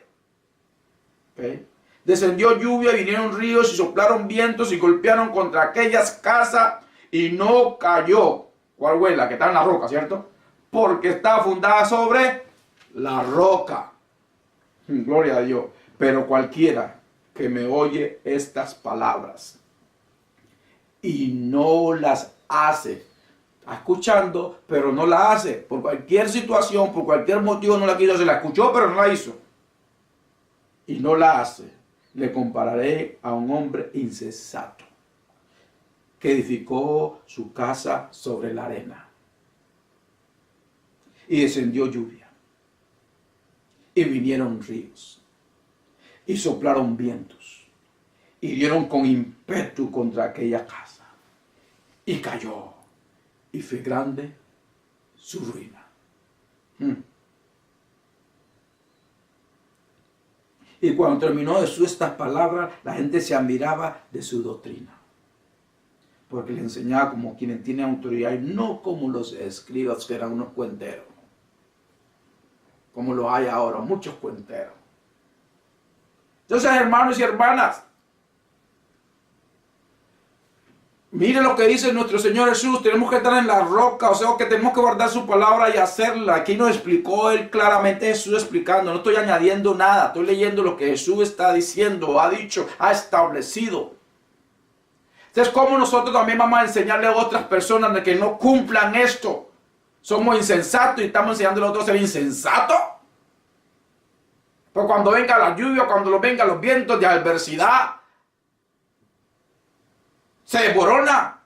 ¿Okay? Descendió lluvia, vinieron ríos y soplaron vientos y golpearon contra aquellas casas y no cayó. ¿Cuál fue? La que está en la roca, ¿cierto? Porque está fundada sobre la roca. Gloria a Dios. Pero cualquiera que me oye estas palabras y no las hace, está escuchando, pero no la hace, por cualquier situación, por cualquier motivo no la quiso, se la escuchó, pero no la hizo, y no la hace, le compararé a un hombre insensato que edificó su casa sobre la arena, y descendió lluvia, y vinieron ríos, y soplaron vientos, y dieron con ímpetu contra aquella casa, y cayó, y fue grande su ruina. Y cuando terminó Jesús estas palabras, la gente se admiraba de su doctrina, porque le enseñaba como quienes tienen autoridad y no como los escribas, que eran unos cuenteros, como lo hay ahora, muchos cuenteros. Entonces, hermanos y hermanas, mire lo que dice nuestro Señor Jesús, tenemos que estar en la roca, o sea que tenemos que guardar su palabra y hacerla. Aquí nos explicó Él claramente, Jesús explicando, no estoy añadiendo nada, estoy leyendo lo que Jesús está diciendo, ha dicho, ha establecido. Entonces, ¿cómo nosotros también vamos a enseñarle a otras personas de que no cumplan esto? Somos insensatos y estamos enseñándole a otros a ser insensatos. Pues cuando venga la lluvia, cuando vengan los vientos de adversidad, se desborona,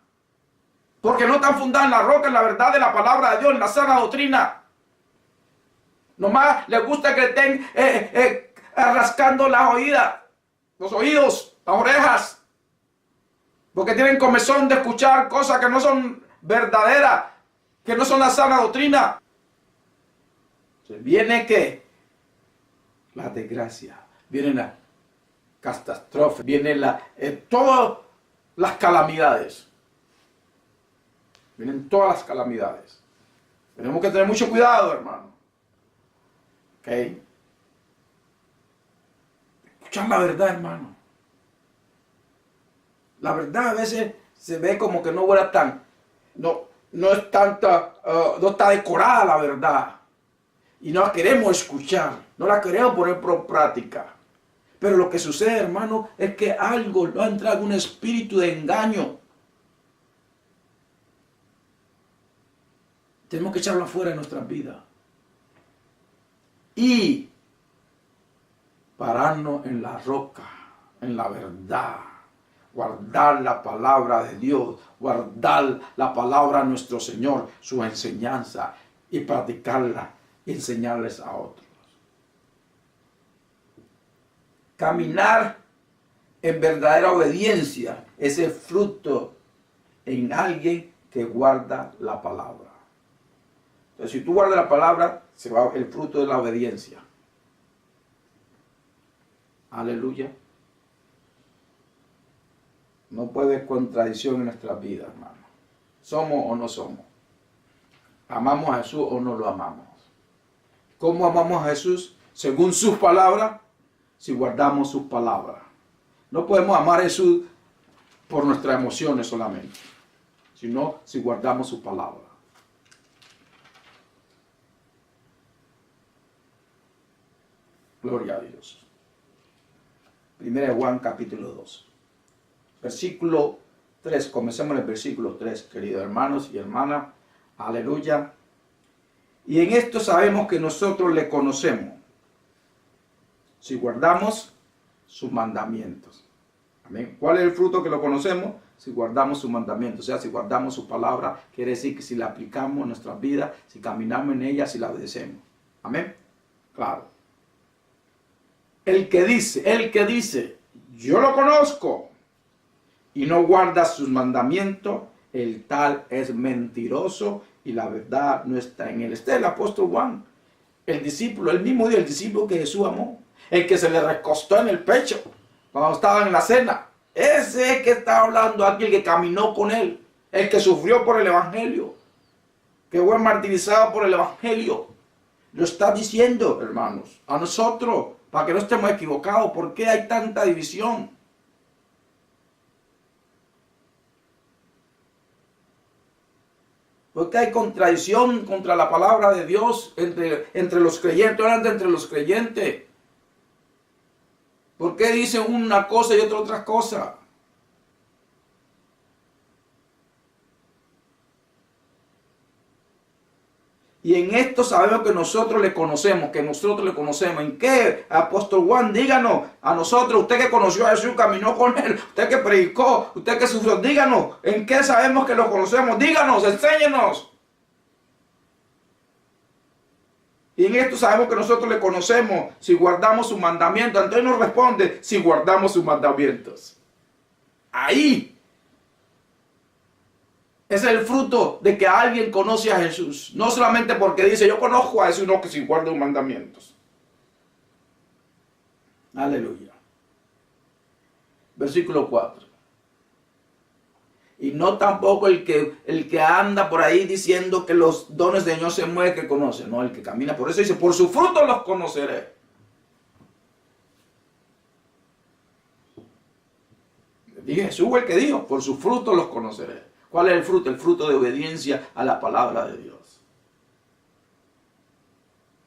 porque no están fundadas en la roca, en la verdad de la palabra de Dios, en la sana doctrina. Nomás les gusta que estén rascando las oídas, los oídos, las orejas, porque tienen comezón de escuchar cosas que no son verdaderas, que no son la sana doctrina. Viene ¿qué? La desgracia, viene la catástrofe, viene todo. Las calamidades. Vienen todas las calamidades. Tenemos que tener mucho cuidado, hermano. ¿Ok? Escuchar la verdad, hermano. La verdad a veces se ve como que no fuera tan... No es tanta... no está decorada la verdad. Y no la queremos escuchar. No la queremos poner por práctica. Pero lo que sucede, hermano, es que algo no ha entrado, un espíritu de engaño. Tenemos que echarlo afuera de nuestras vidas. Y pararnos en la roca, en la verdad. Guardar la palabra de Dios. Guardar la palabra de nuestro Señor, su enseñanza. Y practicarla y enseñarles a otros. Caminar en verdadera obediencia es el fruto en alguien que guarda la palabra. Entonces, si tú guardas la palabra, se va el fruto de la obediencia. Aleluya. No puede haber contradicción en nuestras vidas, hermano. ¿Somos o no somos? ¿Amamos a Jesús o no lo amamos? ¿Cómo amamos a Jesús? Según sus palabras, si guardamos sus palabras. No podemos amar a Jesús por nuestras emociones solamente, sino si guardamos sus palabras. Gloria a Dios. 1 Juan capítulo 2. Versículo 3. Comencemos en el versículo 3, queridos hermanos y hermanas. Aleluya. Y en esto sabemos que nosotros le conocemos, si guardamos sus mandamientos. Amén. ¿Cuál es el fruto que lo conocemos? Si guardamos sus mandamientos. O sea, si guardamos su palabra, quiere decir que si la aplicamos en nuestras vidas, si caminamos en ella, si la obedecemos. Amén. Claro. El que dice, yo lo conozco, y no guarda sus mandamientos, el tal es mentiroso y la verdad no está en él. Este es el apóstol Juan, el discípulo, el mismo día, el discípulo que Jesús amó, el que se le recostó en el pecho cuando estaban en la cena. Ese es que está hablando aquí, el que caminó con él, el que sufrió por el evangelio, que fue martirizado por el evangelio. Lo está diciendo, hermanos, a nosotros, para que no estemos equivocados. ¿Por qué hay tanta división? Porque hay contradicción contra la palabra de Dios entre los creyentes, entre los creyentes. ¿Por qué dicen una cosa y otra cosa? Y en esto sabemos que nosotros le conocemos, ¿En qué, apóstol Juan? Díganos a nosotros, usted que conoció a Jesús, caminó con él, usted que predicó, usted que sufrió, díganos, ¿en qué sabemos que lo conocemos? Díganos, enséñenos. Y en esto sabemos que nosotros le conocemos si guardamos sus mandamientos. Entonces nos responde, si guardamos sus mandamientos. Ahí es el fruto de que alguien conoce a Jesús. No solamente porque dice, yo conozco a Jesús, no, que si guarda sus mandamientos. Aleluya. Versículo 4. Y no tampoco el que anda por ahí diciendo que los dones de Dios se mueven, que conoce. No, el que camina. Por eso dice, por su fruto los conoceré. Dije, Jesús fue el que dijo, por su fruto los conoceré. ¿Cuál es el fruto? El fruto de obediencia a la palabra de Dios.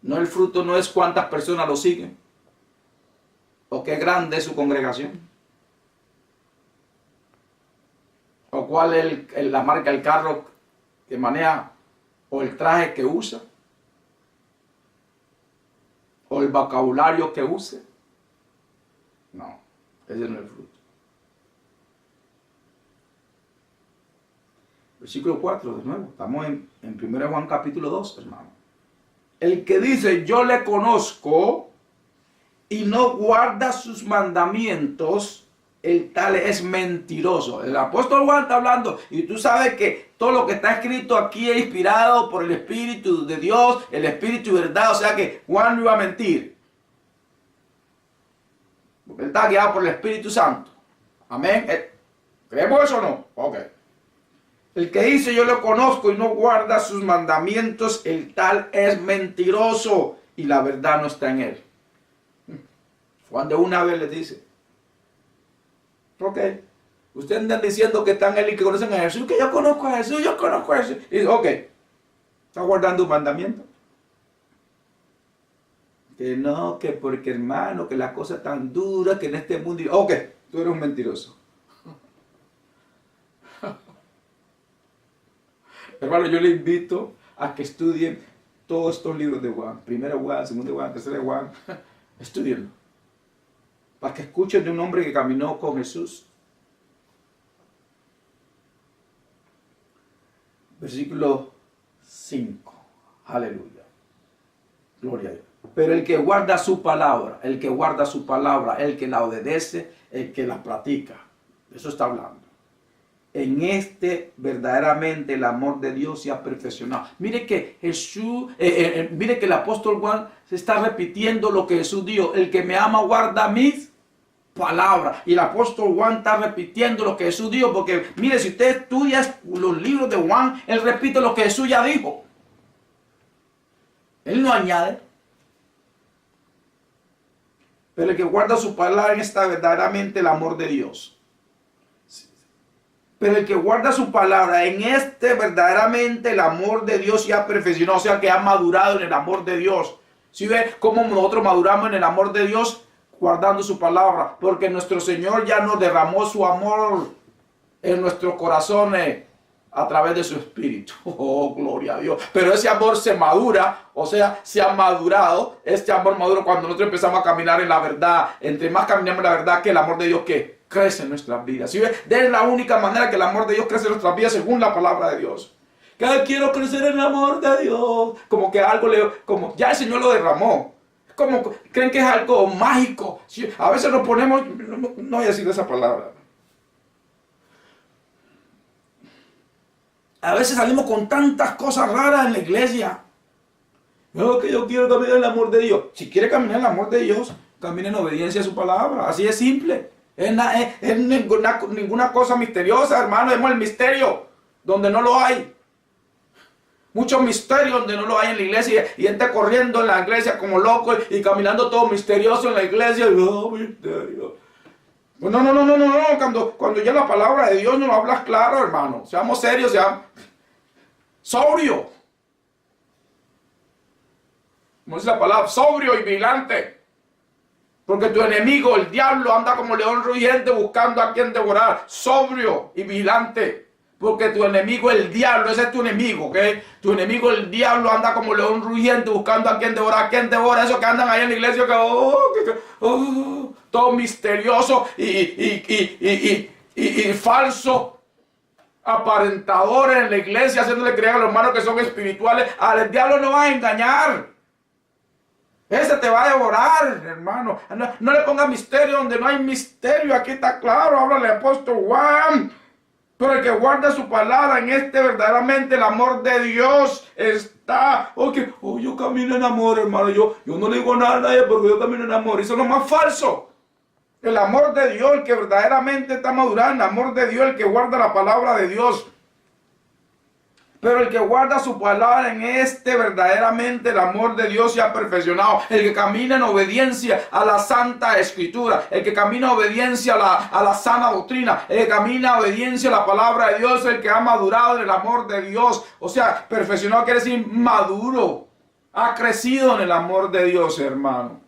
No, el fruto no es cuántas personas lo siguen, o qué grande es su congregación, o cuál es la marca del carro que maneja, o el traje que usa, o el vocabulario que use. No, ese no es el fruto. Versículo 4, de nuevo. Estamos en 1 Juan capítulo 2, hermano. El que dice, yo le conozco, y no guarda sus mandamientos, el tal es mentiroso. El apóstol Juan está hablando, y tú sabes que todo lo que está escrito aquí es inspirado por el Espíritu de Dios, el Espíritu y verdad. O sea que Juan no iba a mentir, porque él está guiado por el Espíritu Santo. Amén. ¿Creemos eso o no? Ok. El que dice yo lo conozco y no guarda sus mandamientos, el tal es mentiroso y la verdad no está en él. Juan de una vez le dice, ok, ustedes andan diciendo que están en él y que conocen a Jesús, que yo conozco a Jesús, Y dice, ok, ¿está guardando un mandamiento? Que no, que porque hermano, que la cosa es tan dura, que en este mundo, ok, tú eres un mentiroso. Hermano, yo le invito a que estudien todos estos libros de Juan. 1 Juan, 2 Juan, 3 Juan. Estudienlo. Para que escuchen de un hombre que caminó con Jesús. Versículo 5. Aleluya. Gloria a Dios. Pero el que guarda su palabra, el que guarda su palabra, el que la obedece, el que la practica. De eso está hablando. En este verdaderamente el amor de Dios se ha perfeccionado. Mire que Jesús, mire que el apóstol Juan se está repitiendo lo que Jesús dijo. El que me ama guarda mis palabras. Y el apóstol Juan está repitiendo lo que Jesús dijo. Porque mire, si usted estudia los libros de Juan, él repite lo que Jesús ya dijo. Él no añade. Pero el que guarda su palabra está verdaderamente el amor de Dios. Pero el que guarda su palabra, en este verdaderamente el amor de Dios ya perfeccionó, o sea que ha madurado en el amor de Dios. ¿Sí ve cómo nosotros maduramos en el amor de Dios? Guardando su palabra, porque nuestro Señor ya nos derramó su amor en nuestros corazones a través de su Espíritu. Oh, gloria a Dios. Pero ese amor se madura, o sea, se ha madurado. Este amor maduro cuando nosotros empezamos a caminar en la verdad. Entre más caminamos en la verdad, que el amor de Dios que crece en nuestras vidas. ¿Sí ve? De la única manera que el amor de Dios crece en nuestras vidas según la palabra de Dios. Que quiero crecer en el amor de Dios. Como que algo como ya el Señor lo derramó. Como creen que es algo mágico. ¿Sí? A veces nos ponemos, no voy a decir esa palabra. A veces salimos con tantas cosas raras en la iglesia. No, que yo quiero caminar en el amor de Dios. Si quiere caminar en el amor de Dios, camine en obediencia a su palabra. Así es simple. Es ninguna cosa misteriosa, hermano. Vemos el misterio donde no lo hay. Muchos misterios donde no lo hay en la iglesia. Y gente corriendo en la iglesia como loco y caminando todo misterioso en la iglesia. Oh, misterio. No. Cuando ya la palabra de Dios nos lo hablas claro, hermano. Seamos serios, seamos sobrio. Como dice la palabra, sobrio y vigilante. Porque tu enemigo, el diablo, anda como león rugiente buscando a quien devorar. Sobrio y vigilante. Porque tu enemigo, el diablo, ese es tu enemigo, ¿ok? Tu enemigo, el diablo, anda como león rugiente buscando a quien devorar. ¿A quien devora? Esos que andan ahí en la iglesia, todo misterioso y falso. Aparentadores en la iglesia, haciéndole creer a los hermanos que son espirituales. Al diablo no va a engañar. Ese te va a devorar, hermano. No le pongas misterio donde no hay misterio. Aquí está claro, habla el apóstol Juan. Pero el que guarda su palabra, en este verdaderamente el amor de Dios está. Yo camino en amor, hermano. Yo no le digo nada a nadie porque yo camino en amor. Eso es lo más falso. El amor de Dios, el que verdaderamente está madurando. El amor de Dios, el que guarda la palabra de Dios. Pero el que guarda su palabra, en este verdaderamente el amor de Dios se ha perfeccionado. El que camina en obediencia a la Santa Escritura. El que camina en obediencia a la sana doctrina. El que camina en obediencia a la palabra de Dios. El que ha madurado en el amor de Dios. O sea, perfeccionado quiere decir maduro. Ha crecido en el amor de Dios, hermano.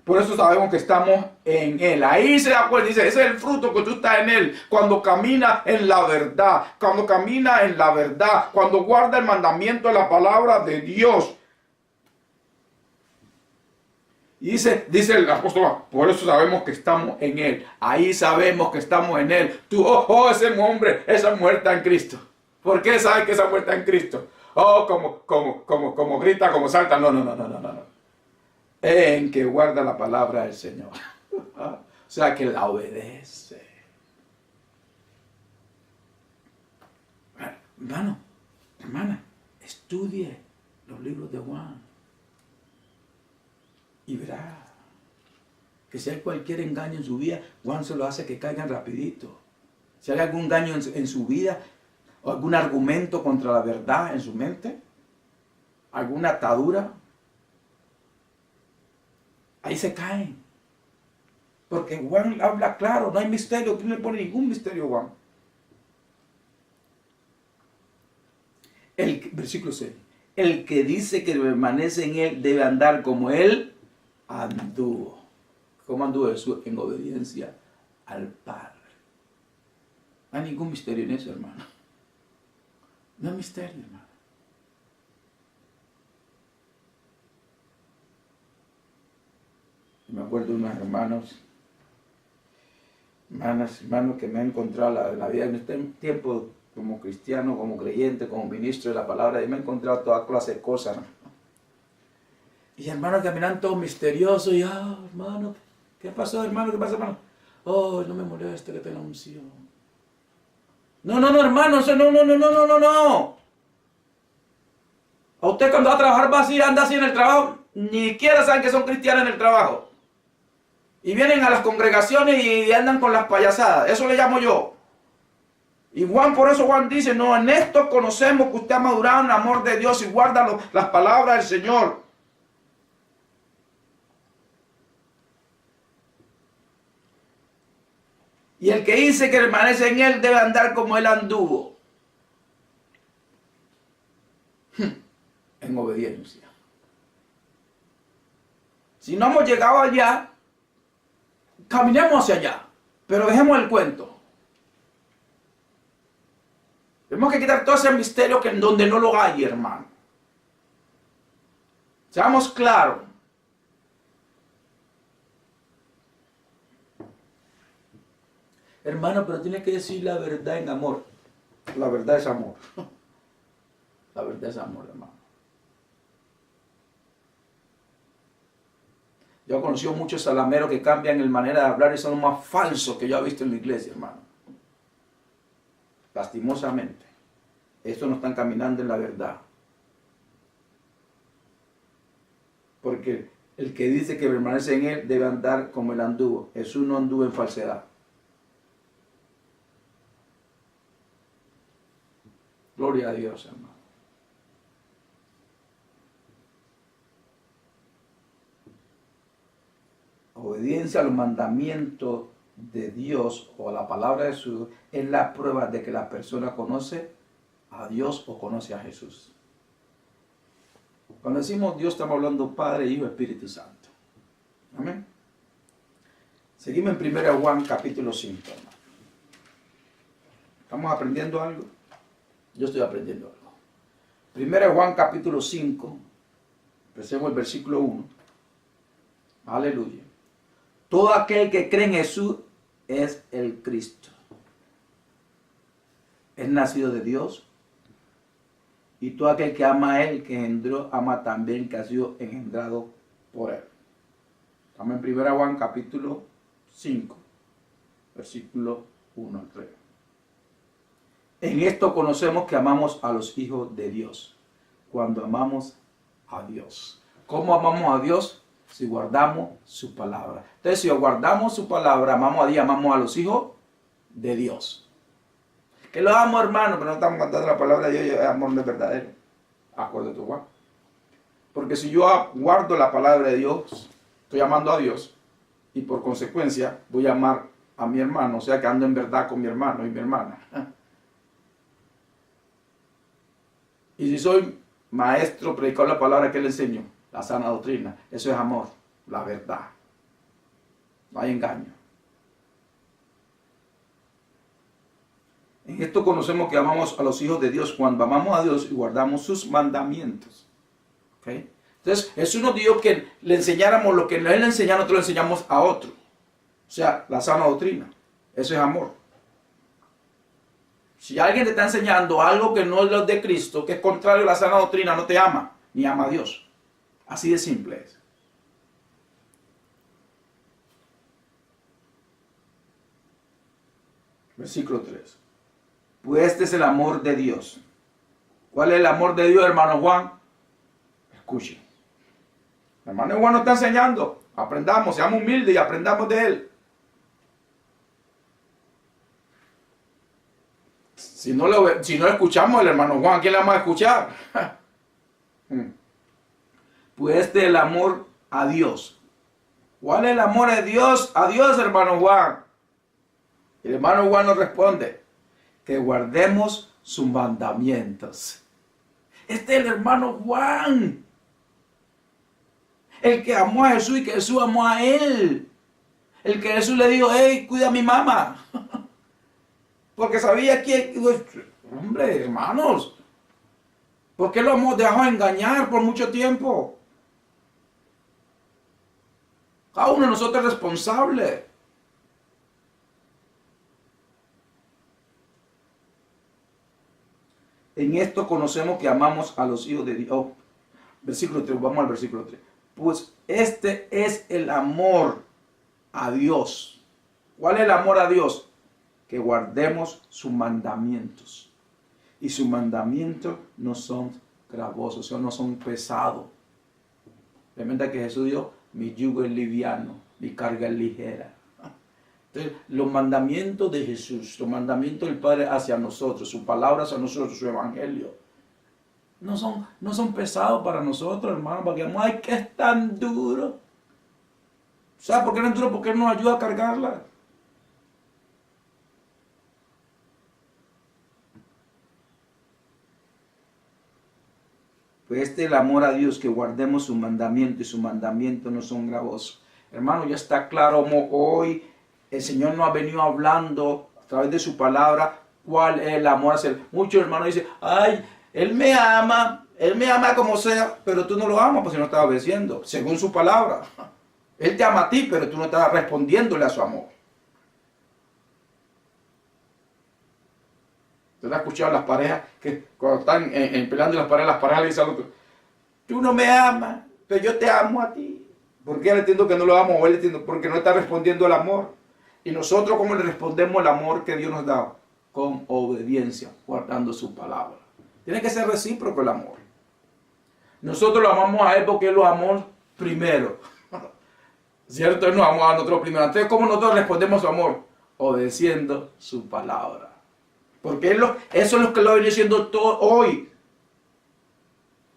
Por eso sabemos que estamos en Él. Ahí se da cuenta, dice, ese es el fruto que tú estás en Él. Cuando camina en la verdad. Cuando camina en la verdad. Cuando guarda el mandamiento de la palabra de Dios. Y dice el apóstol, por eso sabemos que estamos en Él. Ahí sabemos que estamos en Él. Tú, ese hombre, esa mujer está en Cristo. ¿Por qué sabes que esa mujer está en Cristo? Como grita, como salta. No. En que guarda la palabra del Señor. O sea, que la obedece. Hermano, hermana, estudie los libros de Juan. Y verá que si hay cualquier engaño en su vida, Juan se lo hace que caigan rapidito. Si hay algún engaño en su vida, o algún argumento contra la verdad en su mente, alguna atadura, ahí se caen. Porque Juan habla claro, no hay misterio, no le pone ningún misterio a Juan. Versículo 6. El que dice que permanece en él debe andar como él anduvo. ¿Cómo anduvo Jesús? En obediencia al Padre. No hay ningún misterio en eso, hermano. No hay misterio, hermano. Me acuerdo de unos hermanos que me han encontrado en la vida en este tiempo como cristiano, como creyente, como ministro de la palabra, y me he encontrado toda clase de cosas, ¿no? Y hermanos caminan todos misteriosos y, hermano, ¿qué pasó, hermano? ¿Qué pasó, hermano? Oh, no me moleste que tenga unción. No, hermano, no. A usted cuando va a trabajar va así, anda así en el trabajo, ni siquiera saben que son cristianos en el trabajo. Y vienen a las congregaciones y andan con las payasadas. Eso le llamo yo. Y por eso Juan dice, no, en esto conocemos que usted ha madurado en el amor de Dios y guarda las palabras del Señor. Y el que dice que permanece en él debe andar como él anduvo. En obediencia. Si no hemos llegado allá, caminemos hacia allá. Pero dejemos el cuento. Tenemos que quitar todo ese misterio que en donde no lo hay, hermano. Seamos claros. Hermano, pero tienes que decir la verdad en amor. La verdad es amor. La verdad es amor, hermano. Yo he conocido muchos salameros que cambian el manera de hablar y son los más falsos que yo he visto en la iglesia, hermano. Lastimosamente. Estos no están caminando en la verdad. Porque el que dice que permanece en él debe andar como él anduvo. Jesús no anduvo en falsedad. Gloria a Dios, hermano. Obediencia a los mandamientos de Dios o a la palabra de Jesús es la prueba de que la persona conoce a Dios o conoce a Jesús. Cuando decimos Dios, estamos hablando Padre, Hijo, Espíritu Santo. Amén. Seguimos en 1 Juan capítulo 5, hermano. ¿Estamos aprendiendo algo? Yo estoy aprendiendo algo. 1 Juan capítulo 5, empecemos el versículo 1. Aleluya. Todo aquel que cree en Jesús es el Cristo. Es nacido de Dios. Y todo aquel que ama a Él, que engendró, ama también que ha sido engendrado por Él. Estamos en 1 Juan capítulo 5, versículo 1 al 3. En esto conocemos que amamos a los hijos de Dios, cuando amamos a Dios. ¿Cómo amamos a Dios? Si guardamos su palabra. Entonces, si guardamos su palabra, amamos a Dios, amamos a los hijos de Dios. Que los amo, hermano, pero no estamos cantando la palabra de Dios, el amor no es verdadero. Acuérdate, Juan. Porque si yo guardo la palabra de Dios, estoy amando a Dios, y por consecuencia voy a amar a mi hermano, o sea que ando en verdad con mi hermano y mi hermana. Y si soy maestro, predicador de la palabra que le enseño, la sana doctrina, eso es amor, la verdad. No hay engaño. En esto conocemos que amamos a los hijos de Dios cuando amamos a Dios y guardamos sus mandamientos. ¿Okay? Entonces, Jesús nos dijo que le enseñáramos lo que Él le enseñó, nosotros le enseñamos a otro. O sea, la sana doctrina. Eso es amor. Si alguien te está enseñando algo que no es lo de Cristo, que es contrario a la sana doctrina, no te ama, ni ama a Dios. Así de simple es. Versículo 3. Pues este es el amor de Dios. ¿Cuál es el amor de Dios, hermano Juan? Escuchen. El hermano Juan nos está enseñando. Aprendamos, seamos humildes y aprendamos de él. Si no lo escuchamos el hermano Juan, ¿a quién le vamos a escuchar? Pues este es el amor a Dios. ¿Cuál es el amor de Dios? A Dios, hermano Juan. El hermano Juan nos responde que guardemos sus mandamientos. Este es el hermano Juan. El que amó a Jesús y que Jesús amó a él. El que Jesús le dijo, hey, cuida a mi mamá. Porque sabía que, hombre, hermanos, ¿por qué lo hemos dejado engañar por mucho tiempo? Cada uno de nosotros es responsable. En esto conocemos que amamos a los hijos de Dios. Oh, versículo 3, vamos al versículo 3. Pues este es el amor a Dios. ¿Cuál es el amor a Dios? Que guardemos sus mandamientos. Y sus mandamientos no son gravosos, o sea, no son pesados. Realmente que Jesús dijo, mi yugo es liviano, mi carga es ligera. Entonces, los mandamientos de Jesús, los mandamientos del Padre hacia nosotros, su palabra hacia nosotros, su evangelio, no son pesados para nosotros, hermano, porque ay, que es tan duro. ¿Sabes por qué no es duro? Porque Él nos ayuda a cargarla. Pues este es el amor a Dios, que guardemos su mandamiento, y sus mandamientos no son gravosos. Hermano, ya está claro como hoy el Señor nos ha venido hablando a través de su palabra cuál es el amor hacia Él. Muchos hermanos dicen, ay, Él me ama como sea, pero tú no lo amas porque no estás obedeciendo, según su palabra. Él te ama a ti, pero tú no estás respondiéndole a su amor. ¿Usted ha escuchado a las parejas que cuando están peleando las parejas le dicen al otro, tú no me amas, pero yo te amo a ti? Porque él entiende que no lo amo, o él entiende porque no está respondiendo el amor. Y nosotros, ¿cómo le respondemos el amor que Dios nos da? Con obediencia, guardando su palabra. Tiene que ser recíproco el amor. Nosotros lo amamos a Él porque Él lo amó primero. ¿Cierto? Él nos amó a nosotros primero. Entonces, ¿cómo nosotros respondemos su amor? Obedeciendo su palabra. Porque eso es lo que lo ha venido diciendo todo hoy.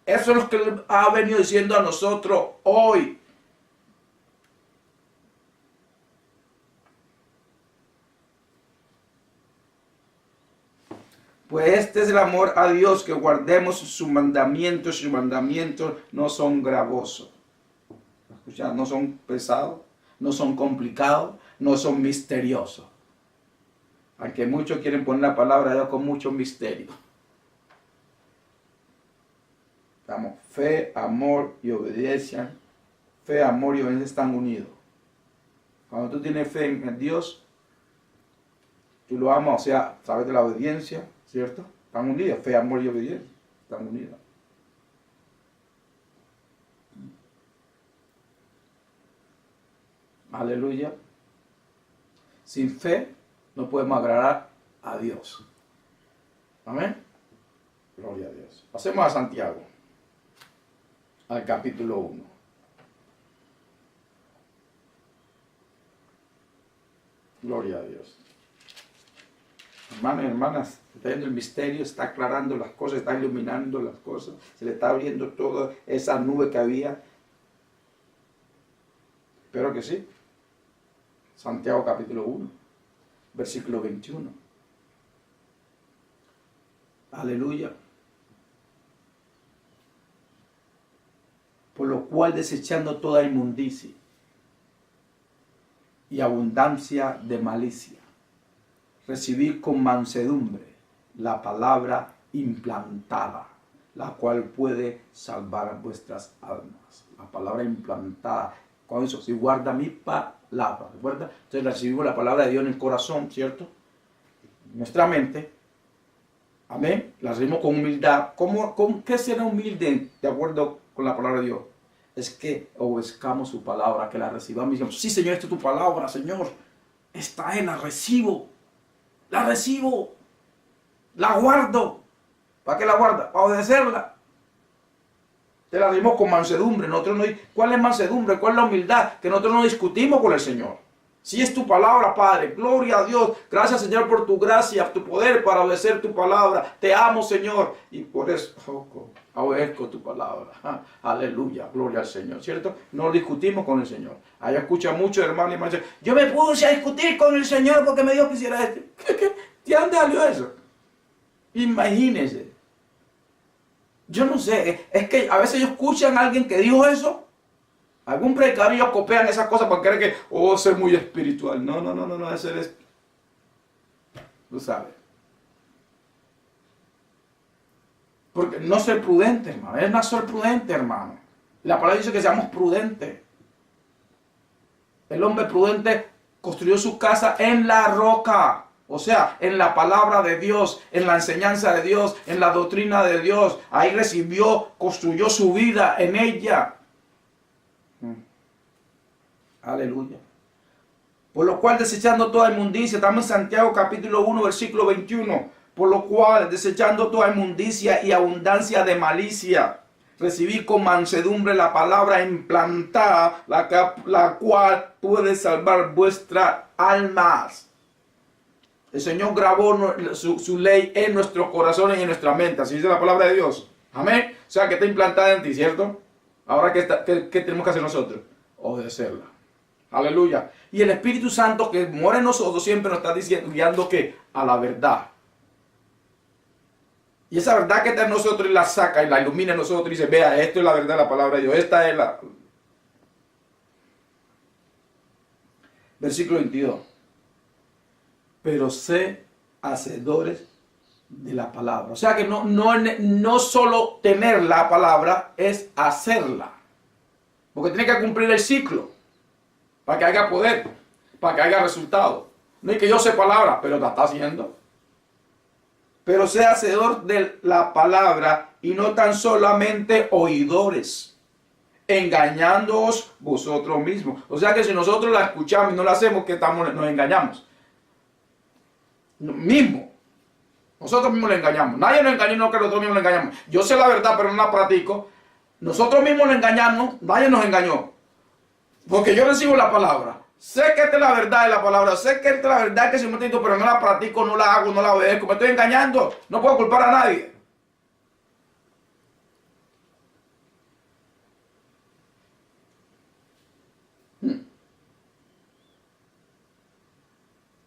Eso es lo que Él ha venido diciendo a nosotros hoy. Pues este es el amor a Dios, que guardemos sus mandamientos. Sus mandamientos no son gravosos. Escucha, no son pesados, no son complicados, no son misteriosos. Aunque muchos quieren poner la palabra de Dios con mucho misterio. Estamos, fe, amor y obediencia. Fe, amor y obediencia están unidos. Cuando tú tienes fe en Dios, tú lo amas, o sea, a través de la obediencia, ¿cierto? Están unidas, fe, amor y obediencia. Están unidas. Aleluya. Sin fe no podemos agradar a Dios. Amén. Gloria a Dios. Pasemos a Santiago, al capítulo 1. Gloria a Dios. Hermanos y hermanas, está viendo el misterio, está aclarando las cosas, está iluminando las cosas, se le está abriendo toda esa nube que había. Espero que sí. Santiago capítulo 1, versículo 21. Aleluya. Por lo cual, desechando toda inmundicia y abundancia de malicia, recibid con mansedumbre la palabra implantada, la cual puede salvar vuestras almas. La palabra implantada. Con eso, si guarda mi palabra, ¿recuerda? Entonces recibimos la palabra de Dios en el corazón, ¿cierto? Nuestra mente. Amén. La recibimos con humildad. ¿Qué será humilde de acuerdo con la palabra de Dios? Es que obedezcamos su palabra, que la recibamos y digamos, sí, Señor, esta es tu palabra, Señor. Esta es, la recibo. La recibo. La guardo. ¿Para qué la guarda? Para obedecerla. Te la dimos con mansedumbre. ¿Cuál es mansedumbre? ¿Cuál es la humildad? Que nosotros no discutimos con el Señor. Si es tu palabra, Padre, gloria a Dios. Gracias, Señor, por tu gracia, tu poder para obedecer tu palabra. Te amo, Señor. Y por eso obedezco tu palabra. Aleluya, gloria al Señor, ¿cierto? No discutimos con el Señor. Ahí escucha muchos hermanos y hermanas. Yo me puse a discutir con el Señor porque me dijo que hiciera esto. ¿De dónde salió eso? Imagínense. Yo no sé, es que a veces ellos escuchan a alguien que dijo eso. Algún predicador, ellos copian esas cosas para creer que, ser muy espiritual. No, eso es, tú sabes. Porque no ser prudente, hermano, es no ser prudente, hermano. La palabra dice que seamos prudentes. El hombre prudente construyó su casa en la roca. O sea, en la palabra de Dios, en la enseñanza de Dios, en la doctrina de Dios. Ahí recibió, construyó su vida en ella. Aleluya. Por lo cual, desechando toda inmundicia, estamos en Santiago capítulo 1, versículo 21. Por lo cual, desechando toda inmundicia y abundancia de malicia, recibí con mansedumbre la palabra implantada, la cual puede salvar vuestras almas. El Señor grabó su ley en nuestros corazones y en nuestra mente. Así dice la palabra de Dios. Amén. O sea, que está implantada en ti, ¿cierto? Ahora, ¿qué tenemos que hacer nosotros? Obedecerla. Aleluya. Y el Espíritu Santo que mora en nosotros siempre nos está diciendo, guiando que a la verdad. Y esa verdad que está en nosotros y la saca y la ilumina en nosotros y dice, vea, esto es la verdad de la palabra de Dios. Esta es la... Versículo 22. Pero sé hacedores de la palabra. O sea que no solo tener la palabra, es hacerla. Porque tiene que cumplir el ciclo. Para que haya poder. Para que haya resultado. No es que yo sé palabra, pero la está haciendo. Pero sé hacedor de la palabra y no tan solamente oidores, engañándoos vosotros mismos. O sea que si nosotros la escuchamos y no la hacemos, ¿qué estamos? Nos engañamos. Mismo. Nosotros mismos le engañamos. Nadie nos engaña, no que nosotros mismos le engañamos. Yo sé la verdad, pero no la practico. Nosotros mismos le engañamos, nadie nos engañó. Porque yo recibo la palabra. Sé que esta es la verdad de la palabra. Sé que esta es la verdad que si me entiendo, pero no la practico, no la hago, no la obedezco. Me estoy engañando. No puedo culpar a nadie.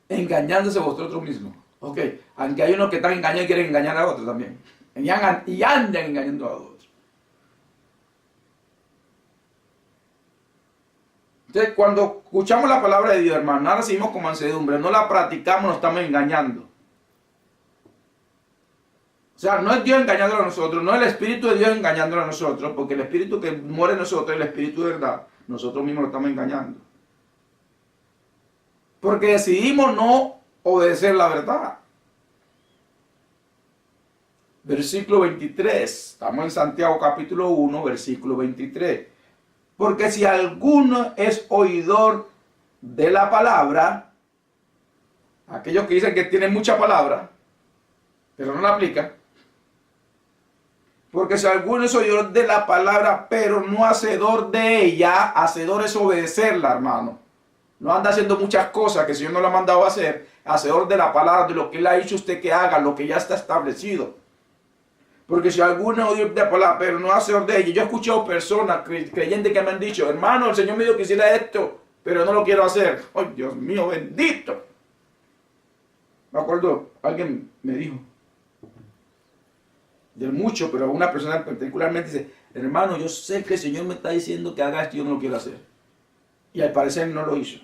Engañándose vosotros mismos. Ok, aunque hay unos que están engañando y quieren engañar a otros también. Y andan engañando a otros. Entonces, cuando escuchamos la palabra de Dios, hermano, no la recibimos con mansedumbre, no la practicamos, nos estamos engañando. O sea, no es Dios engañándolo a nosotros, no es el Espíritu de Dios engañándolo a nosotros, porque el Espíritu que muere en nosotros es el Espíritu de verdad. Nosotros mismos lo estamos engañando. Porque decidimos no obedecer la verdad. Versículo 23. Estamos en Santiago capítulo 1, versículo 23. Porque si alguno es oidor de la palabra, aquellos que dicen que tienen mucha palabra, pero no la aplican. Porque si alguno es oidor de la palabra, pero no hacedor de ella, hacedor es obedecerla, hermano. No anda haciendo muchas cosas que el Señor no lo ha mandado a hacer. Hacedor de la palabra, de lo que Él ha dicho usted que haga, lo que ya está establecido. Porque si alguno oye de la palabra, pero no hacedor de ella. Yo he escuchado personas, creyentes que me han dicho, hermano, el Señor me dijo que hiciera esto, pero no lo quiero hacer. ¡Ay, Dios mío, bendito! Me acuerdo, alguien me dijo, de mucho, pero una persona particularmente dice, hermano, yo sé que el Señor me está diciendo que haga esto y yo no lo quiero hacer. Y al parecer no lo hizo.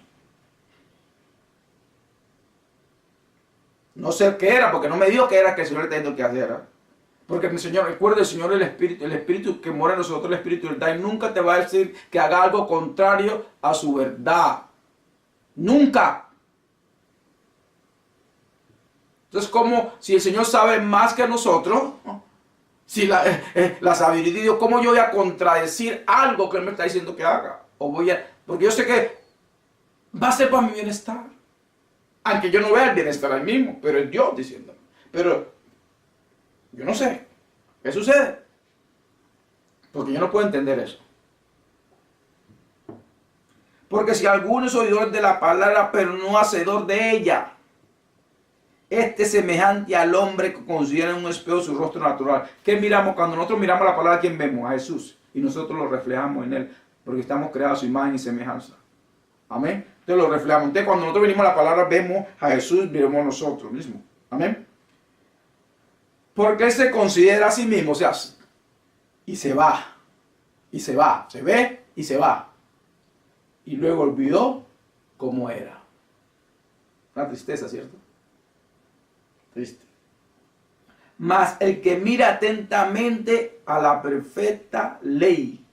No sé qué era, porque no me dijo que era que el Señor está diciendo que hacer. Porque el Señor, recuerda, el Señor es el Espíritu que mora en nosotros, el Espíritu de verdad, y nunca te va a decir que haga algo contrario a su verdad. Nunca. Entonces, como si el Señor sabe más que nosotros, si la sabiduría de Dios, ¿cómo yo voy a contradecir algo que Él me está diciendo que haga? Porque yo sé que va a ser para mi bienestar. Aunque yo no vea el bienestar ahí mismo, pero es Dios diciéndome. Pero yo no sé qué sucede. Porque yo no puedo entender eso. Porque si alguno es oidor de la palabra, pero no hacedor de ella, este es semejante al hombre que considera en un espejo su rostro natural. ¿Qué miramos? Cuando nosotros miramos la palabra, ¿quién vemos? A Jesús. Y nosotros lo reflejamos en Él. Porque estamos creados a su imagen y semejanza. Amén. Entonces lo reflejamos. Entonces cuando nosotros venimos a la palabra, vemos a Jesús, vemos a nosotros mismos. Amén. Porque Él se considera a sí mismo, o sea, y se va. Y se va. Se ve y se va. Y luego olvidó cómo era. Una tristeza, ¿cierto? Triste. Mas el que mira atentamente a la perfecta ley,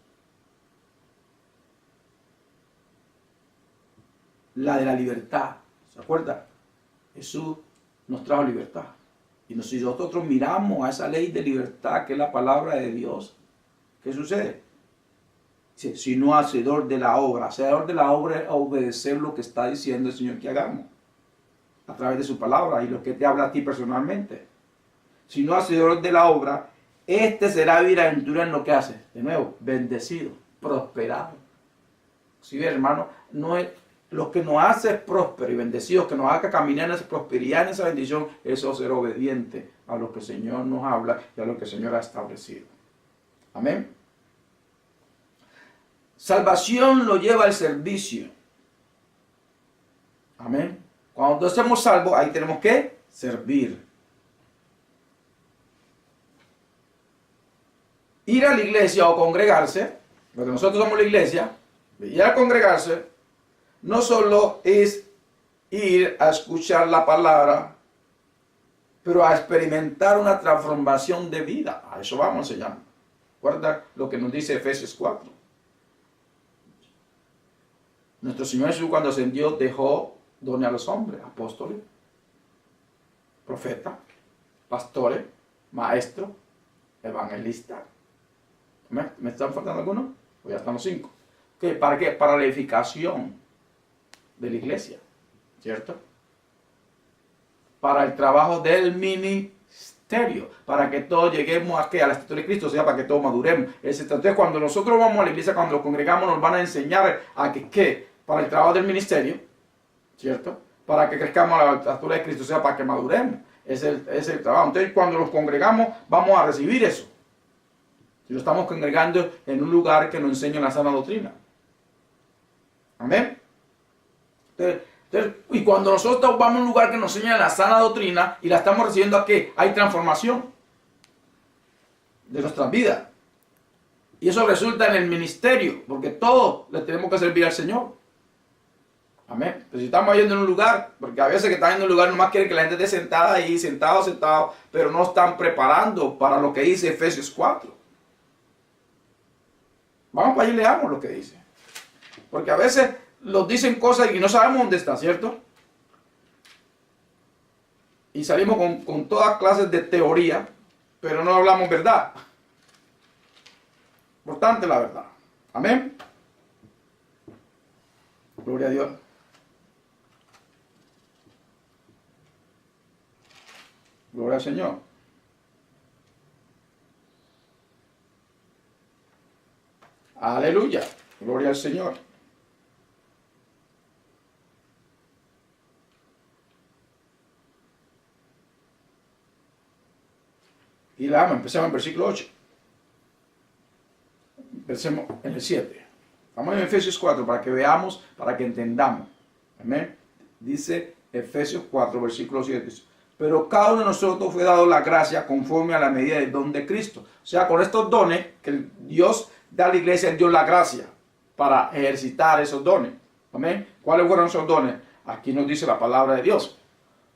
la de la libertad. ¿Se acuerda? Jesús nos trajo libertad. Y si nosotros miramos a esa ley de libertad que es la palabra de Dios, ¿qué sucede? Dice, si no hacedor de la obra. Hacedor de la obra es obedecer lo que está diciendo el Señor que hagamos a través de su palabra y lo que te habla a ti personalmente. Si no hacedor de la obra, este será bienaventurado en lo que hace. De nuevo, bendecido, prosperado. ¿Sí ves, hermano? No es, lo que nos hace próspero y bendecido, que nos haga caminar en esa prosperidad, en esa bendición, eso es ser obediente a lo que el Señor nos habla y a lo que el Señor ha establecido. Amén. Salvación lo lleva al servicio. Amén. Cuando estemos salvos, ahí tenemos que servir. Ir a la iglesia o congregarse, porque nosotros somos la iglesia, ir a congregarse, no solo es ir a escuchar la palabra, pero a experimentar una transformación de vida. A eso vamos a enseñar. Recuerda lo que nos dice Efesios 4. Nuestro Señor Jesús cuando ascendió dejó dones a los hombres, apóstoles, profetas, pastores, maestros, evangelistas. ¿Me están faltando algunos? Pues ya están los 5. ¿Para qué? Para la edificación de la iglesia, ¿cierto? Para el trabajo del ministerio, para que todos lleguemos a la estatura de Cristo, o sea, para que todos maduremos. Entonces, cuando nosotros vamos a la iglesia, cuando nos congregamos, nos van a enseñar a que para el trabajo del ministerio, ¿cierto? Para que crezcamos a la estatura de Cristo, o sea, para que maduremos. Ese es el trabajo. Entonces, cuando nos congregamos, vamos a recibir eso. Si lo estamos congregando en un lugar que nos enseña la sana doctrina. Amén. Entonces, y cuando nosotros vamos a un lugar que nos enseña la sana doctrina y la estamos recibiendo, ¿a qué? Hay transformación de nuestras vidas. Y eso resulta en el ministerio, porque todos le tenemos que servir al Señor. Amén. Pero si estamos yendo en un lugar, porque a veces que están en un lugar nomás quieren que la gente esté sentada ahí, sentado, pero no están preparando para lo que dice Efesios 4. Vamos para allá y leamos lo que dice. Porque a veces nos dicen cosas y no sabemos dónde está, ¿cierto? Y salimos con todas clases de teoría, pero no hablamos verdad. Importante la verdad. Amén. Gloria a Dios. Gloria al Señor. Aleluya. Gloria al Señor. Y la empecemos en el versículo 8. Empecemos en el 7. Vamos en Efesios 4 para que veamos, para que entendamos. Amén. Dice Efesios 4, versículo 7. Pero cada uno de nosotros fue dado la gracia conforme a la medida del don de Cristo. O sea, con estos dones que Dios da a la iglesia, dio la gracia para ejercitar esos dones. Amén. ¿Cuáles fueron esos dones? Aquí nos dice la palabra de Dios.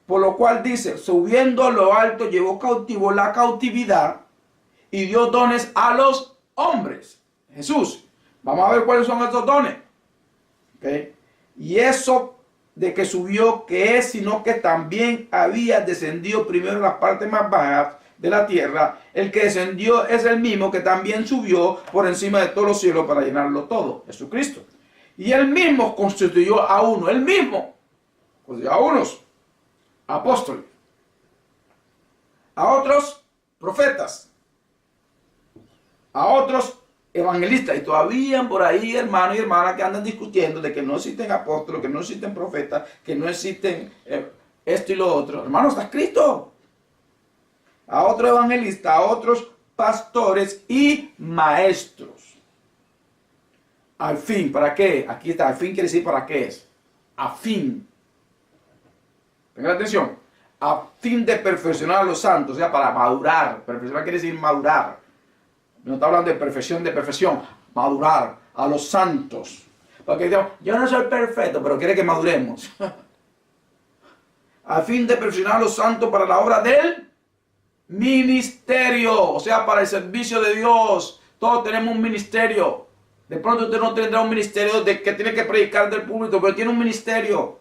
Por lo cual dice, subiendo a lo alto, llevó cautivo la cautividad y dio dones a los hombres. Jesús. Vamos a ver cuáles son estos dones. ¿Okay? Y eso de que subió, que es, sino que también había descendido primero en las partes más bajas de la tierra. El que descendió es el mismo que también subió por encima de todos los cielos para llenarlo todo. Jesucristo. Y él mismo constituyó a uno. Él mismo constituyó a unos apóstoles, a otros profetas, a otros evangelistas, y todavía por ahí hermanos y hermanas que andan discutiendo de que no existen apóstoles, que no existen profetas, que no existen esto y lo otro. Hermanos, está escrito. A otros evangelistas, a otros pastores y maestros. Al fin, ¿para qué? Aquí está, al fin quiere decir para qué es. A fin. Tengan atención. A fin de perfeccionar a los santos, o sea, para madurar. Perfeccionar quiere decir madurar. No está hablando de perfección, madurar a los santos. Porque digamos, yo no soy perfecto, pero quiere que maduremos. A fin de perfeccionar a los santos para la obra del ministerio, o sea, para el servicio de Dios. Todos tenemos un ministerio. De pronto usted no tendrá un ministerio de que tiene que predicar del público, pero tiene un ministerio.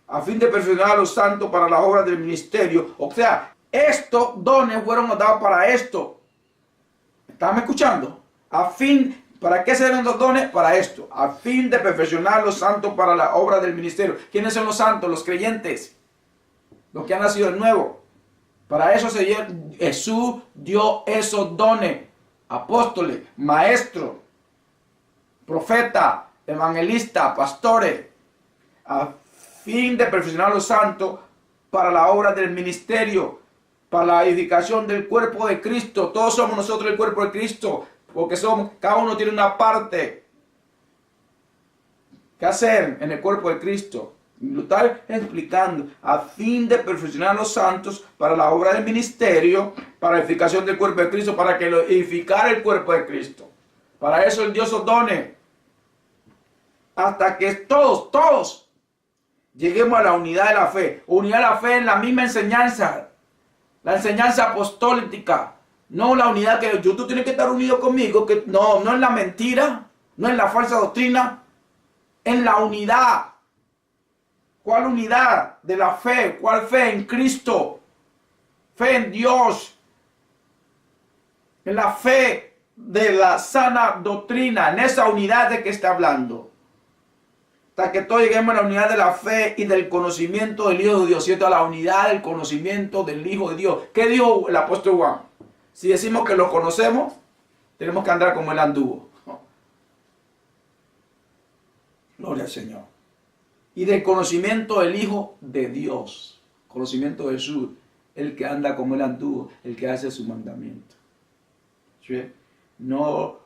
a fin de perfeccionar a los santos para la obra del ministerio. O sea, estos dones fueron dados para esto. ¿Están escuchando? ¿Para qué se dieron los dones? Para esto, a fin de perfeccionar a los santos para la obra del ministerio. ¿Quiénes son los santos? Los creyentes, los que han nacido de nuevo. Para eso Jesús dio esos dones: apóstoles, maestros, profetas, evangelistas, pastores, a fin de perfeccionar a los santos para la obra del ministerio, para la edificación del cuerpo de Cristo. Todos somos nosotros el cuerpo de Cristo, porque cada uno tiene una parte que hacer en el cuerpo de Cristo. Lo está explicando, a fin de perfeccionar a los santos para la obra del ministerio, para la edificación del cuerpo de Cristo, para que lo edificara el cuerpo de Cristo. Para eso el Dios os done, hasta que todos lleguemos a la unidad de la fe. Unidad de la fe en la misma enseñanza, la enseñanza apostólica. No la unidad que tú tienes que estar unido conmigo, que no en la mentira, no en la falsa doctrina, en la unidad. ¿Cuál unidad de la fe? ¿Cuál fe? En Cristo. Fe en Dios. En la fe de la sana doctrina. En esa unidad de que está hablando. Hasta que todos lleguemos a la unidad de la fe y del conocimiento del Hijo de Dios. ¿Cierto? A la unidad del conocimiento del Hijo de Dios. ¿Qué dijo el apóstol Juan? Si decimos que lo conocemos, tenemos que andar como él anduvo. Gloria al Señor. Y del conocimiento del Hijo de Dios. Conocimiento de Jesús. El que anda como él anduvo. El que hace su mandamiento. ¿Sí? No.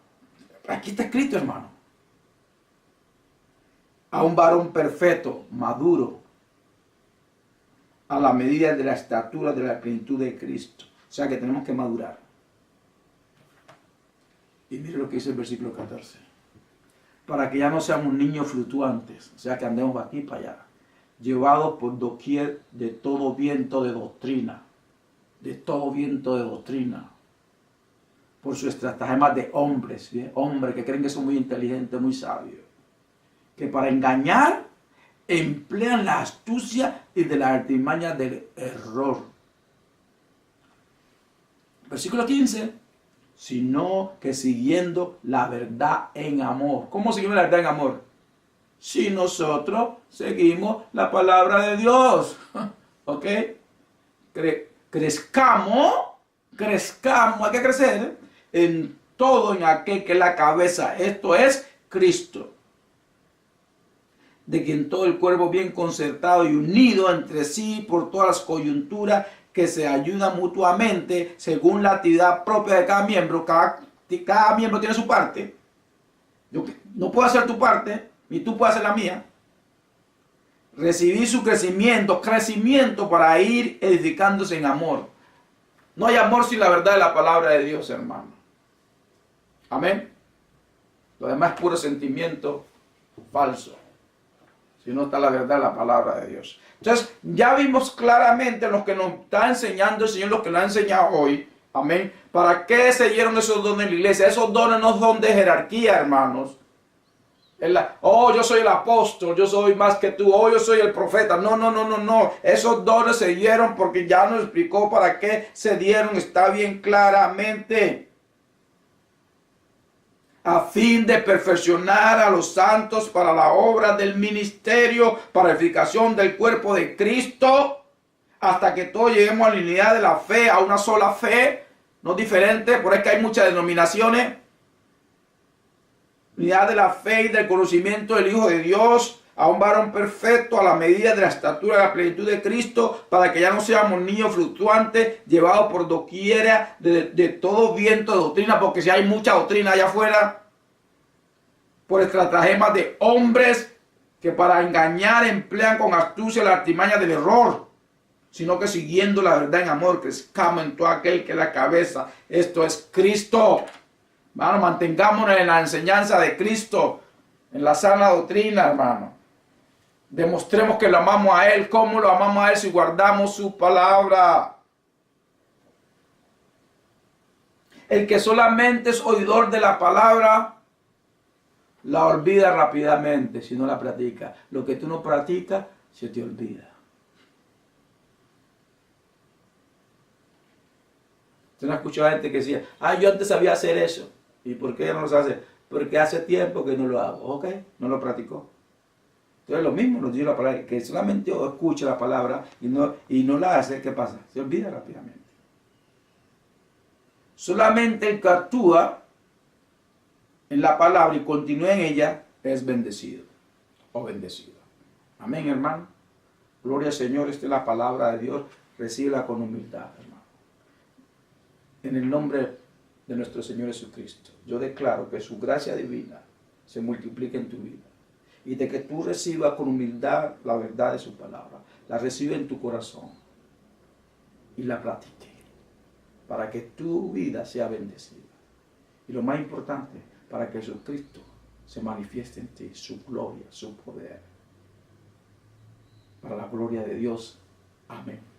Aquí está escrito, hermano. A un varón perfecto, maduro, a la medida de la estatura de la plenitud de Cristo. O sea que tenemos que madurar. Y mire lo que dice el versículo 14. Para que ya no seamos niños fluctuantes, o sea que andemos de aquí para allá, llevados por doquier de todo viento de doctrina, por su estratagema de hombres, ¿bien? Hombres que creen que son muy inteligentes, muy sabios, que para engañar emplean la astucia y de la artimaña del error. Versículo 15. Sino que siguiendo la verdad en amor. ¿Cómo seguimos la verdad en amor? Si nosotros seguimos la palabra de Dios. ¿Ok? Crezcamos, hay que crecer en todo, en aquel que es la cabeza. Esto es Cristo. De quien todo el cuerpo bien concertado y unido entre sí por todas las coyunturas, que se ayudan mutuamente según la actividad propia de cada miembro. Cada miembro tiene su parte. Yo no puedo hacer tu parte, ni tú puedes hacer la mía. Recibir su crecimiento para ir edificándose en amor. No hay amor sin la verdad de la palabra de Dios, hermano. Amén. Lo demás es puro sentimiento falso. Si no está la verdad de la palabra de Dios. Entonces, ya vimos claramente lo que nos está enseñando el Señor, lo que nos ha enseñado hoy. Amén. ¿Para qué se dieron esos dones en la iglesia? Esos dones no son de jerarquía, hermanos. Yo soy el apóstol, yo soy más que tú, yo soy el profeta. No. Esos dones se dieron porque ya nos explicó para qué se dieron. Está bien claramente. A fin de perfeccionar a los santos para la obra del ministerio, para edificación del cuerpo de Cristo, hasta que todos lleguemos a la unidad de la fe, a una sola fe, no diferente, por eso que hay muchas denominaciones. Unidad de la fe y del conocimiento del Hijo de Dios, a un varón perfecto, a la medida de la estatura de la plenitud de Cristo, para que ya no seamos niños fluctuantes, llevados por doquiera de todo viento de doctrina, porque si hay mucha doctrina allá afuera, por estratagemas de hombres que para engañar emplean con astucia la artimaña del error, sino que siguiendo la verdad en amor, crezcamos en todo aquel que es la cabeza. Esto es Cristo. Hermano, mantengámonos en la enseñanza de Cristo, en la sana doctrina, hermano. Demostremos que lo amamos a Él. ¿Cómo lo amamos a Él? Si guardamos su palabra. El que solamente es oidor de la palabra, la olvida rápidamente si no la practica. Lo que tú no practicas, se te olvida. Usted no ha escuchado a gente que decía, yo antes sabía hacer eso. ¿Y por qué ya no lo sabe hacer? Porque hace tiempo que no lo hago. Ok, no lo practicó. Entonces lo mismo nos dice la palabra, que solamente escucha la palabra y no la hace, ¿qué pasa? Se olvida rápidamente. Solamente el que actúa en la palabra y continúa en ella es bendecido o bendecida. Amén, hermano. Gloria al Señor, esta es la palabra de Dios. Recíbela con humildad, hermano. En el nombre de nuestro Señor Jesucristo, yo declaro que su gracia divina se multiplique en tu vida y de que tú recibas con humildad la verdad de su palabra, la recibe en tu corazón y la practique para que tu vida sea bendecida. Y lo más importante, para que Jesucristo se manifieste en ti, su gloria, su poder. Para la gloria de Dios. Amén.